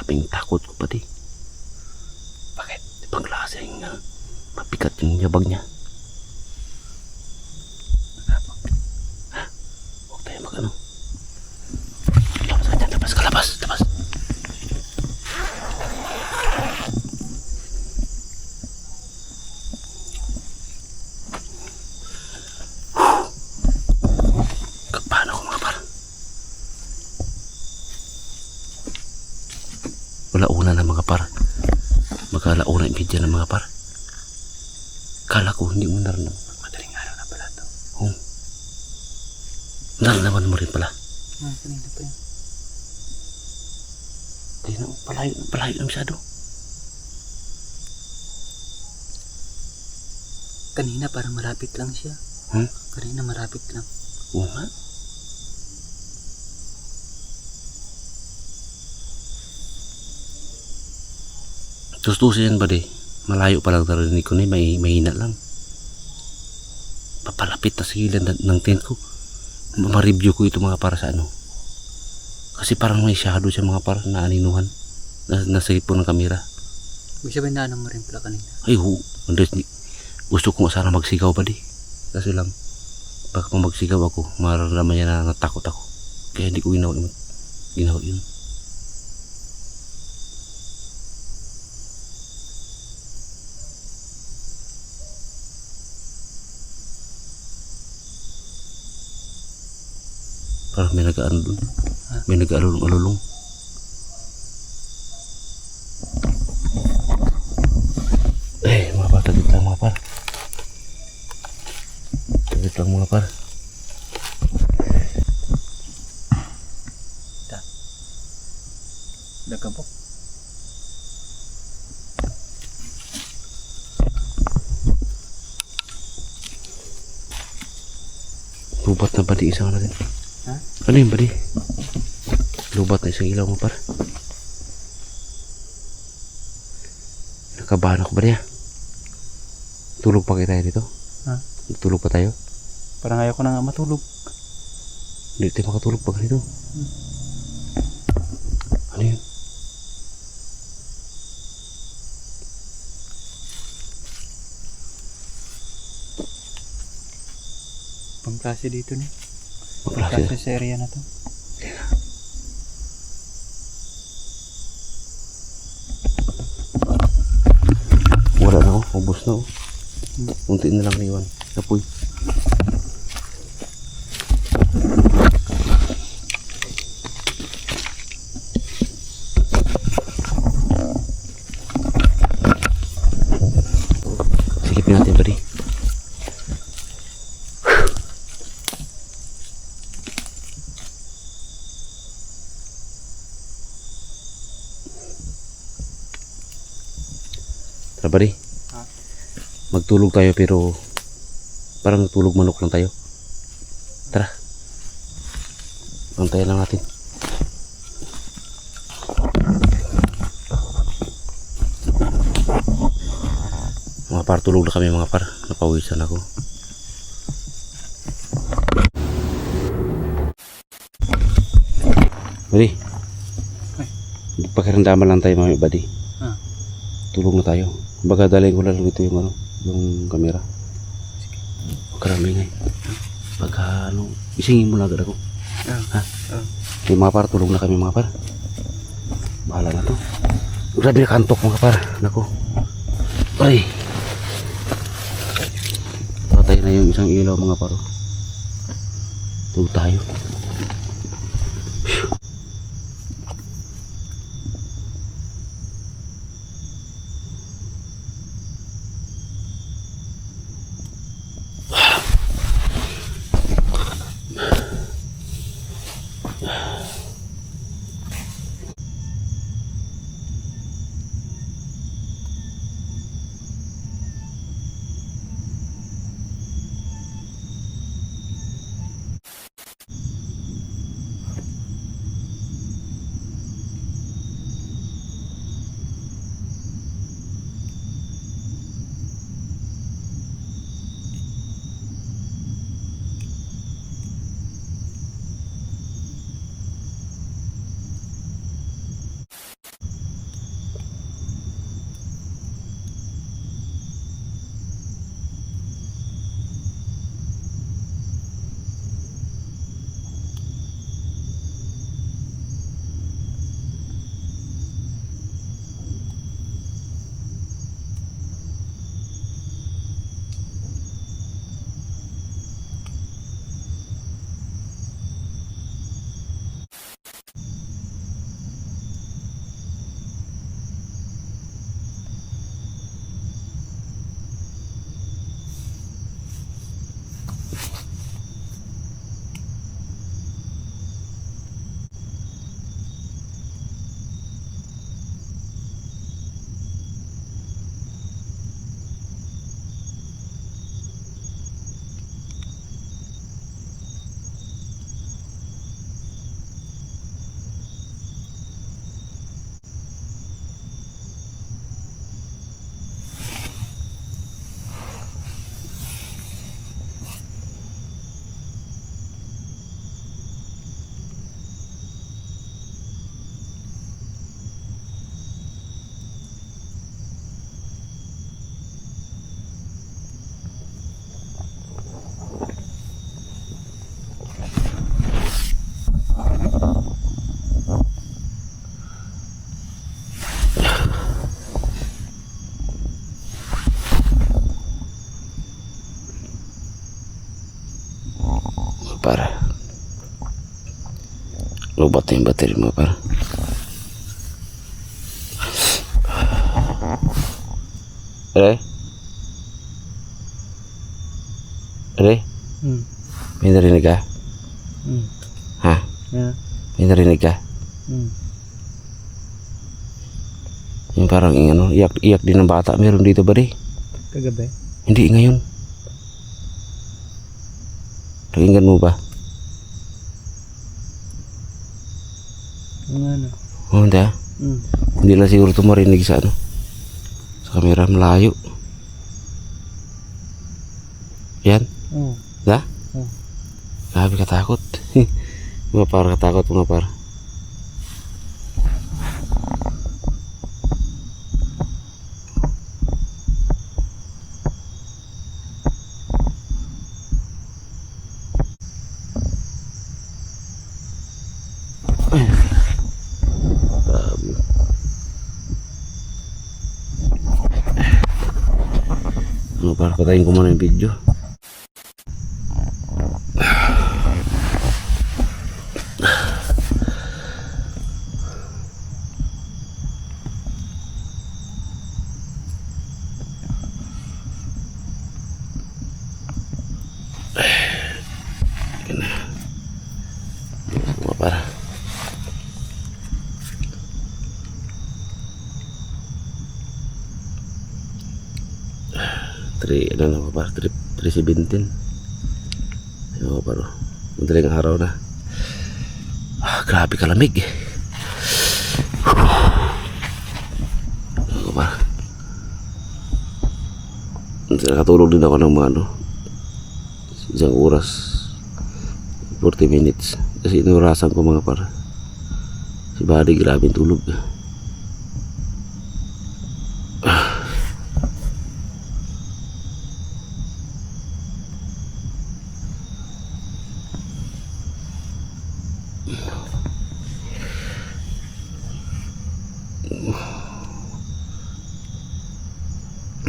Grabing takot ko pati. Bakit? Ibang klase yung mabigat yung yabag niya. Ha? Huwag tayo mag-ano. Labas ka dyan, labas ka, labas, labas. Paano ko mga par? Wala una na mga par. Magkalauna yung video ng mga par. Kala ko hindi mo narinig. Madaling araw na pala to. Oo. Narinig mo rin pala. Kanina pa yun. Di na, palayo na masyado. Kanina parang malapit lang siya. Kanina malapit lang. Oo nga. Tustusin yan ba di? Malayo pa lang narinig ko na mahina lang. Papalapit na sa gilid ng tent ko. Ma-review ko ito mga para sa ano. Kasi parang may shadow siya mga para na aninuhan. Nasa ipon ng kamera. Gusto ba na mo rin pala kanina? Ay ho. Gusto ko sana magsigaw ba di? Kasi lang. Baka pag magsigaw ako, mararamdaman niya na natakot ako. Kaya hindi ko ginawa yun. Parang may nag-ano dun. May nag-alulong-alulong. Eh, mga par, tagit lang mga par. Tagit lang mga par. Nagkabok. Lubat na ba di isang natin? Ha? Ano yun ba di? Lubat na isang ilaw mga par. Nakabahan ako ba niya? Tulog pa tayo dito? Ha? Tulog pa tayo? Parang ayaw ko na nga matulog. Hindi tayo makatulog pa ganito. Ano yun? Pangklase dito ni. Maklase. Pangklase sa area na to. Wala na ako. Ubus na ako. Unti na lang iwan. Napoy. Silipin natin ba di? Tara ba di? Magtulog tayo pero parang tulog manok lang tayo. Tara. Bantayan lang natin. Mga par, tulog na kami mga par. Napawisan ako. Buddy. Pakiramdaman lang tayo mga buddy. Tulog na tayo. Baga dalhin ko lang ito yung yung kamera. Karami nga. Pagka isingin mo na agad ako. Ha? Yung mga par, tulog na kami mga par. Bahala na to. Grabe na kantok mga par. Nako. Ay. Patay na yung isang ilaw mga par. Tulog tayo. Lubat na yung battery mga par. Aray? Aray? May narinig ka? Ha? Yeah. May narinig ka? Yung parang ano, iyak din ng bata. Meron dito ba di? Kagabi. Hindi ngayon. Pakinggan mo ba? Ano? Oh, hindi ah. Hindi lang siguro ito marinig sa ano. Sa kamera, malayo. Yan. Oo. Da? Oo. Grabe katakot. Mga par, katakot mga par. Grabe. Ano par, patayin ko muna yung video. Mga par. Ano na mga par, 3:17. Ayun mga par, madaling araw na. Grabe kalamig eh. Ano ba? Nakatulog din ako ng mga ano, isang oras, 40 minutes. Kasi inurasan ko mga par. Si Buddy grabe tulog.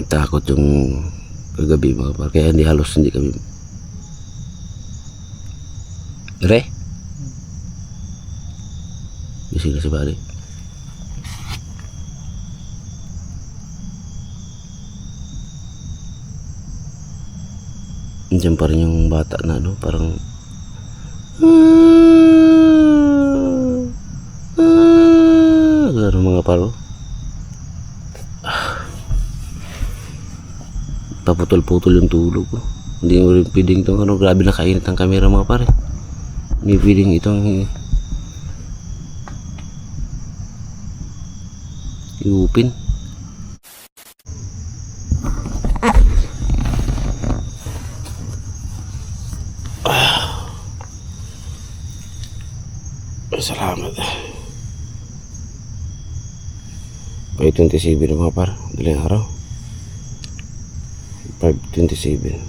Takot yung kagabi mga par, kaya hindi kami Re? Gising na si Buddy. Diyan pa rin yung bata na ano, parang gano'n mga paro. Paputol-putol yung tulog ko. Hindi mo rin pwedeng itong ano, grabe na kainit ang camera mga pare. Hindi pwedeng itong iupin. Salamat. 5:27 mga par, daling araw. 5:27.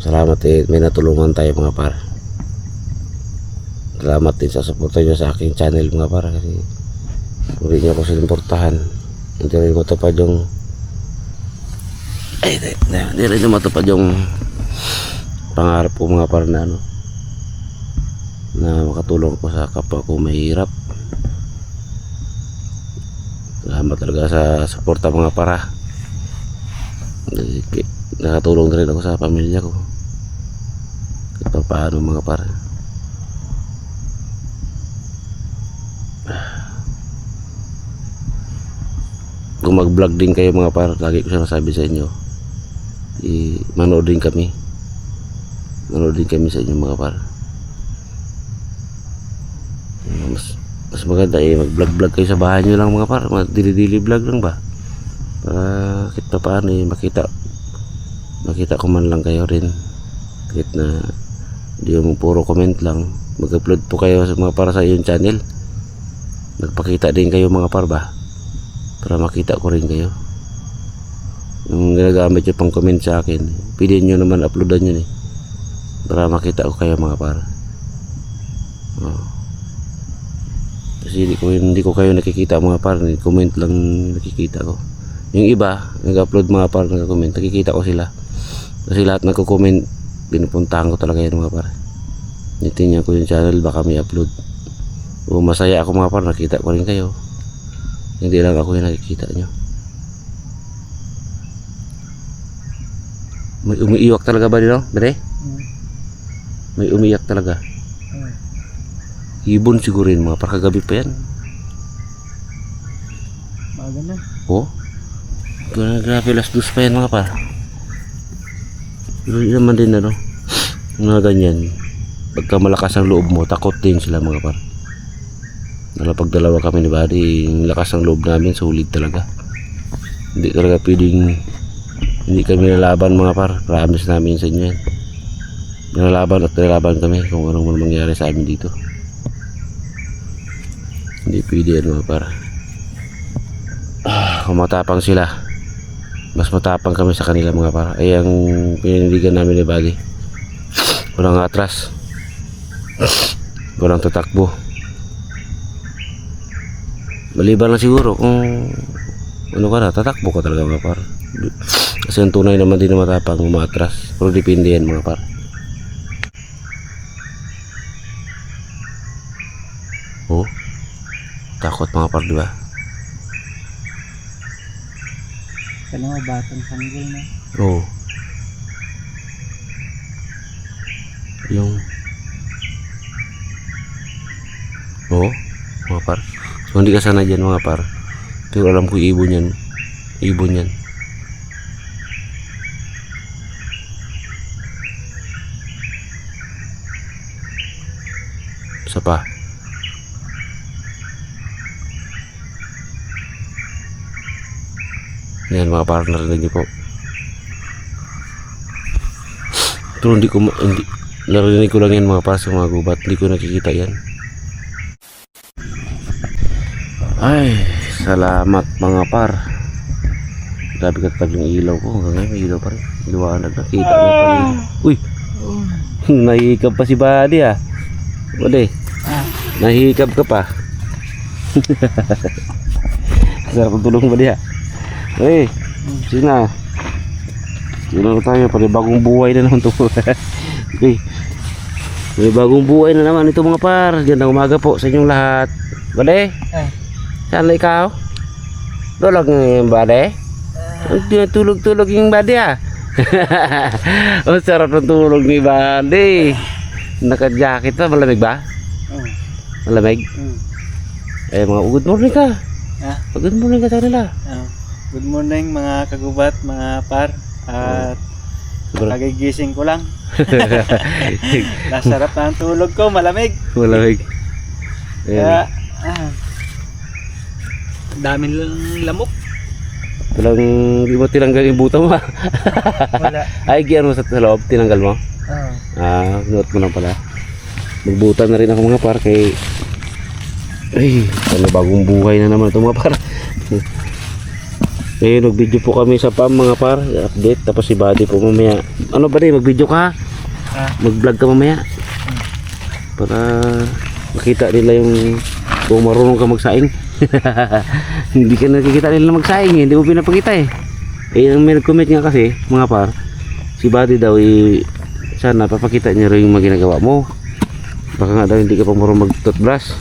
Salamat may natulungan tayo mga par. Salamat din sa suporta nyo sa aking channel mga par, kasi hindi nyo ako sinimportahan. Hindi rin matupad yung hindi rin matupad yung pangarap ko mga par na ano, na makatulong ko sa kapwa ko mahirap. Salamat talaga sa suporta mga para. Nakatulong na rin ako sa pamilya ko kahit paano mga para. Kung mag vlog din kayo mga para, lagi ko sinasabi sa inyo, manood din kami sa inyo mga para. Mas maganda mag vlog kayo sa bahay nyo lang mga par, dili-dili vlog lang ba, para kahit pa paano makita ko man lang kayo rin, kahit na hindi yung puro comment lang. Mag-upload po kayo sa mga para sa iyong channel, magpakita din kayo mga par ba, para makita ko rin kayo. Yung ginagamit yung pang comment sa akin, pwede nyo naman uploadan yun para makita ko kayo mga par. Kasi hindi ko kayo nakikita mga par, comment lang nakikita ko. Yung iba, nag-upload mga par, nag-comment, nakikita ko sila. Kasi lahat nagko-comment, pinupuntahan ko talaga yan mga par. Nitingnan ko yung channel, baka may upload. O masaya ako mga par, nakita ko rin kayo. Hindi lang ako yung nakikita nyo. May umiiyak talaga ba dito? Bade? May umiiyak talaga. Ibon siguro yun mga par, kagabi pa yan. Maaga na. Oh, grabe, alas 2 pa yan mga par. Pero yun naman din ano, mga ganyan. Pagka malakas ang loob mo, takot din sila mga par. Pag dalawa kami ni Buddy, yung lakas ng loob namin, sulit talaga. Hindi talaga pwedeng, hindi kami nalaban mga par. Promise namin sa inyo yan. Nalaban at nalaban kami kung anong mangyari sa amin dito. Hindi pwede yan mga par. Kung matapang sila, mas matapang kami sa kanila mga par. Ay ang pinindigan namin ni Buddy. Walang atras, walang tatakbo. Maliban lang siguro kung ano ka na, tatakbo ka talaga mga par. Kasi ang tunay naman din na matapang umatras. Pero depende yan mga par. Oh, takot mga par, diba? Kaya mga batang sanggol na. Oo. Yung mga par. So hindi ka sana dyan mga par. Pero alam ko ibon yan. Ibon yan. Isa pa. Yan mga par, narinig niyo po. Pero hindi narinig ko lang yan mga par sa mga gubat. Hindi ko nakikita yan. Ay, salamat mga par. Grabe katatag yung ilaw ko. Hanggang ngayon may ilaw pa rin. Liwanag na. Kita niya pa rin. Uy! Nahihikab pa si Buddy ah. Buddy. Nahihikab ka pa. Sarap ang tulong Buddy ah. Eh, sige na. Sige na tayo. Panibagong buhay na naman ito. Okay. Panibagong buhay na naman ito mga par. Gandang umaga po sa inyong lahat. Buddy? Saan na ikaw? Tulog ngayon Buddy? Tulog-tulog yung Buddy ah. Oh, sarap ng tulog ni Buddy. Naka-jacket pa. Malamig ba? Malamig? Eh mga good morning ka. Good morning ka sa kanila. Good morning mga kagubat, mga par. At kagigising ko lang. Nasarap na ang tulog ko, malamig. Malamig. Kaya, daming lamok. Walang di mo tinanggal yung buta mo. Wala. Ay, giyan mo sa loob, tinanggal mo? Note mo lang pala. Magbuta na rin ako mga par kay ano bagong buhay na naman ito mga par. Ngayon nag-video po kami sa PAM mga par, update. Tapos si Buddy po mamaya. Ano ba din, mag-video ka? Mag-vlog ka mamaya para makita nila yung kung marunong ka magsaing. Hindi ka nakikita nila magsaing eh. Hindi mo pinapakita eh. Eh ang may nag-comment nga kasi mga par, si Buddy daw sana papakita niya rin yung mga ginagawa mo. Baka nga daw hindi ka pa marunong mag-toothbrush.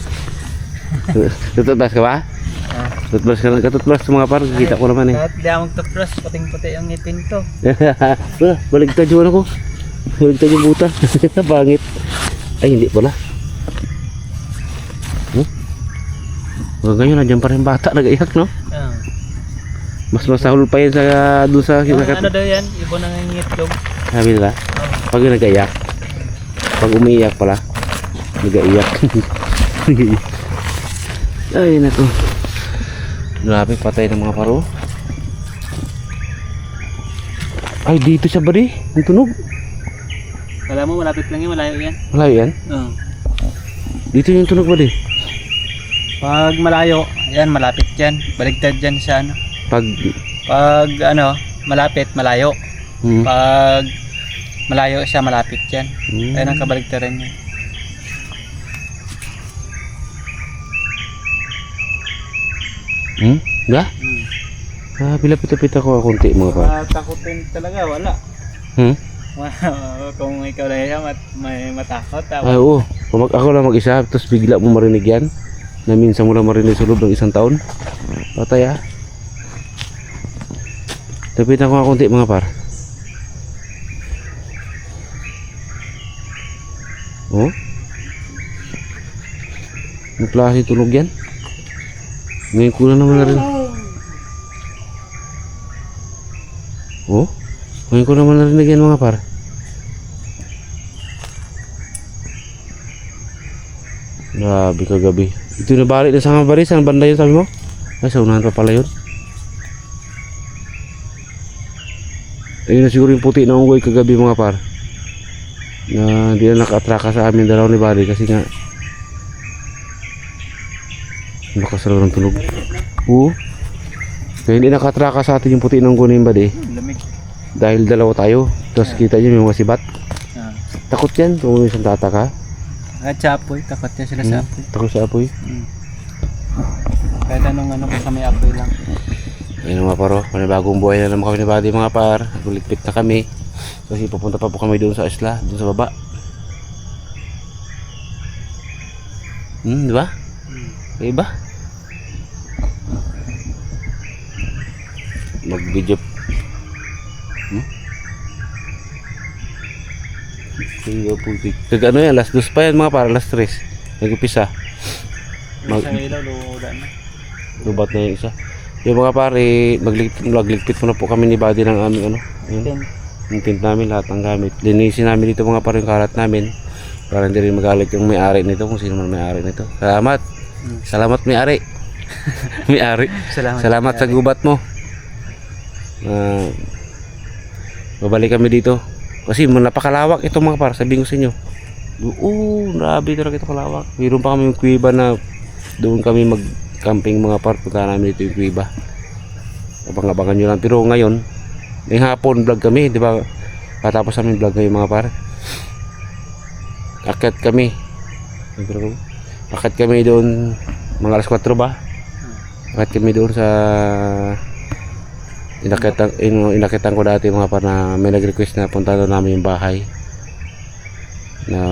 Toothbrush ka ba? Toothbrush ka lang, katoothbrush sa mga par, kita ko naman eh. Kahit di ako mag-toothbrush, puting-puti ang ngipin ko. Baligtad yung ano ko. Baligtad yung buta. Pangit. Ay hindi pala. Ngayon nandiyan pa rin bata, nag-iyak no? Mas masahol pa yan sa doon sa Ano daw yan? Ibon ang ngitlog. sabi nila. Pag nag-iyak, pag umiiyak pala, nag-iyak. Ay nako. Grabe, patay ng mga paro. Ay dito siya ba di? Ang tunog. Kala mo malapit lang yan, malayo yan. Malayo yan? Dito yung tunog ba di? Pag malayo, yan malapit yan. Baligtad yan sa ano. Pag ano, malapit, malayo. Pag malayo siya, malapit yan. Ayan ang kabaligtaran niya. Ya? Pilapit-lapit ako konti mga par. Takutin talaga, wala. Kung ikaw lang yan, may matakot. Ay, oo. Kung ako lang mag-isa, tapos bigla mo marinig yan, na minsan mo lang marinig sa loob ng isang taon. Patay ah. Lapitan ko nga konti mga par. Oh? Anong klase tunog yan? Ngayon ko na naman na rin. Oh? Ngayon ko naman narinig yan mga par. Grabe kagabi. Ito na balik na sa mga baris. Saan banda yun sabi mo? Ay, sa unahan pa pala yun. Ayun na siguro yung puti na unggoy kagabi mga par. Na hindi na naka-atraka sa amin dalaw ni Buddy kasi nga nakasalaw ng tunog. Oo. Kaya hindi naka-atraka sa atin yung puti na unggoy ni Buddy. Lamig. Dahil dalawa tayo. Tapos kita nyo yung mga sibat. Takot yan kung may isang tataka. At sa apoy, takot yan sila sa apoy. Takot sa apoy. Kahit anong ano basta may apoy lang. Ayun mga paro, panibagong buhay na naman kami ni Buddy mga par. Nagulitpit na kami. Kasi pupunta pa po kami doon sa isla, doon sa baba. Di ba? Iba? Mag-video. Kag ano yan, alas 2 pa yan mga par, alas 3. Nag-upisa. Sa ilaw, luda na. Lubat na yung isa. Yung mga pare, magligpit muna po kami ni Buddy ng aming ano. Yung tent namin, lahat ng gamit. Linisin namin dito mga pare yung karat namin. Para hindi rin magalit yung may-ari nito, kung sino man may-ari nito. Salamat. Salamat may-ari. May-ari. Salamat sa gubat mo. Babalik kami dito. Kasi napakalawak ito mga pare, sabihin ko sa inyo. Grabe talaga ito kalawak. Mayroon pa kami yung kuiba na doon kami mag-camping mga par. Punta namin dito yung kuiba. Abang-abangan nyo lang. Pero ngayon, may hapon vlog kami, di ba? Katapos namin vlog ngayon mga par. Akit kami doon mga alas 4 ba? Akit kami doon sa inakitan ko dati mga par na may nag-request na punta doon namin yung bahay. Na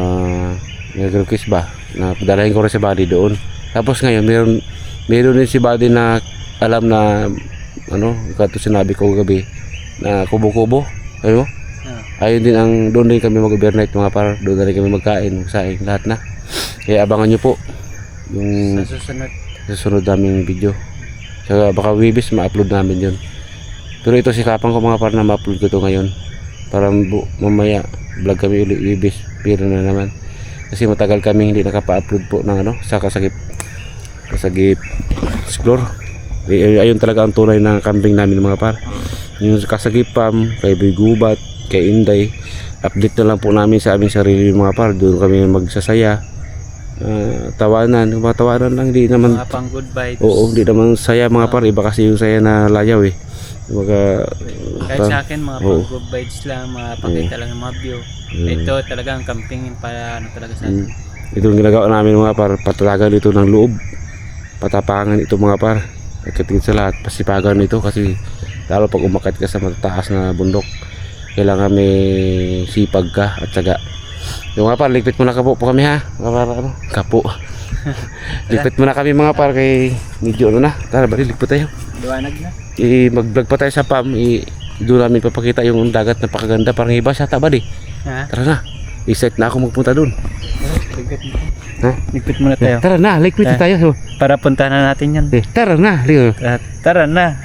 nag-request ba na padalahin ko rin si Buddy doon. Tapos ngayon meron din si Buddy na alam na ano, ito sinabi ko gabi na kubo-kubo. Ayun din doon din kami mag-overnight mga par. Doon na rin kami magkain, magsaing, lahat na. Kaya abangan nyo po yung susunod naming video. Saka baka wibis ma-upload namin yun. Pero ito sikapan ko mga par na ma-upload ko to ngayon. Para mamaya vlog kami ulit wibis. Pero na naman. Kasi matagal kami hindi nakapa-upload po ng ano, sa Kasagip Explore. Ayun talaga ang tunay na camping namin mga par. Yung Kasagip Farm, kay Boy Gubat, kay Inday, update na lang po namin sa aming sarili mga par. Doon kami magsasaya, tawanan lang, hindi naman mga pang good vibes. Oo, hindi naman saya mga par. Iba kasi yung saya na layaw eh. Kahit sa akin mga pang good vibes lang, mapakita lang ng mga view. Ito talaga ang camping para ano talaga sa atin. Ito yung ginagawa namin mga par, patalagan ito ng loob, patapangan ito mga par. Katigit sa lahat, pasipagan ito kasi lalo pag umakyat ka sa matataas na bundok, kailangan may sipag ka at syaga. Yung mga par, ligpit muna kapo po kami ha. Kapo. Ligpit muna kami mga par kay medyo ano na. Tara bali, ligpit tayo. Liwanag na. Mag-vlog pa tayo sa PAM. Doon namin papakita yung dagat na pakaganda. Parang iba siya taba di. Tara na. I-set na ako magpunta doon. Ligpit muna tayo. Tara na, ligpit tayo. Para puntahan na natin yan. Tara na. Tara na.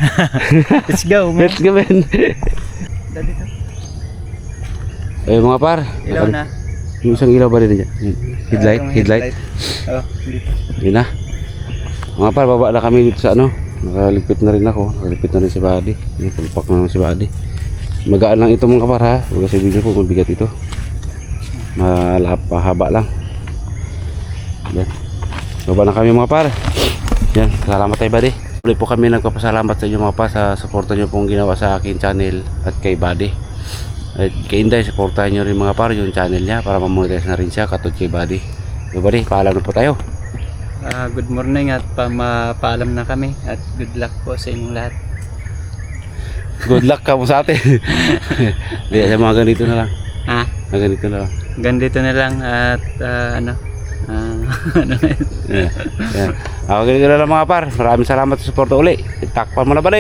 Let's go man. Let's go man. Ayun mga par. Ilaw na. Yung isang ilaw ba rin dyan? Headlight. Dito. Yun na. Mga par, baba na kami dito sa ano. Nakaligpit na rin ako. Nakaligpit na rin si Buddy. Pulpak na lang si Buddy. Magaan lang ito mga par ha. Huwag kasi video ko mabigat ito. Mahaba lang. Yan. Baba na kami mga par. Yan. Salamat tayo Buddy. Ulit po kami nagpapasalamat sa inyo mga par sa suporta nyo pong ginawa sa akin channel at kay Buddy. At kay Inday, supportahan nyo rin mga par yung channel niya para mamonetize na rin siya katulad kay Buddy. So Buddy, paalam na po tayo. Good morning at paalam na kami at good luck po sa inyong lahat. Good luck ka mo sa atin. Hindi, sa mga ganito na lang. Ha? Mga ganito na lang. Ganito na lang at ano na yun? Yan. Ako ganito na lang mga par. Maraming salamat sa suporta uli. Takpan mo na ba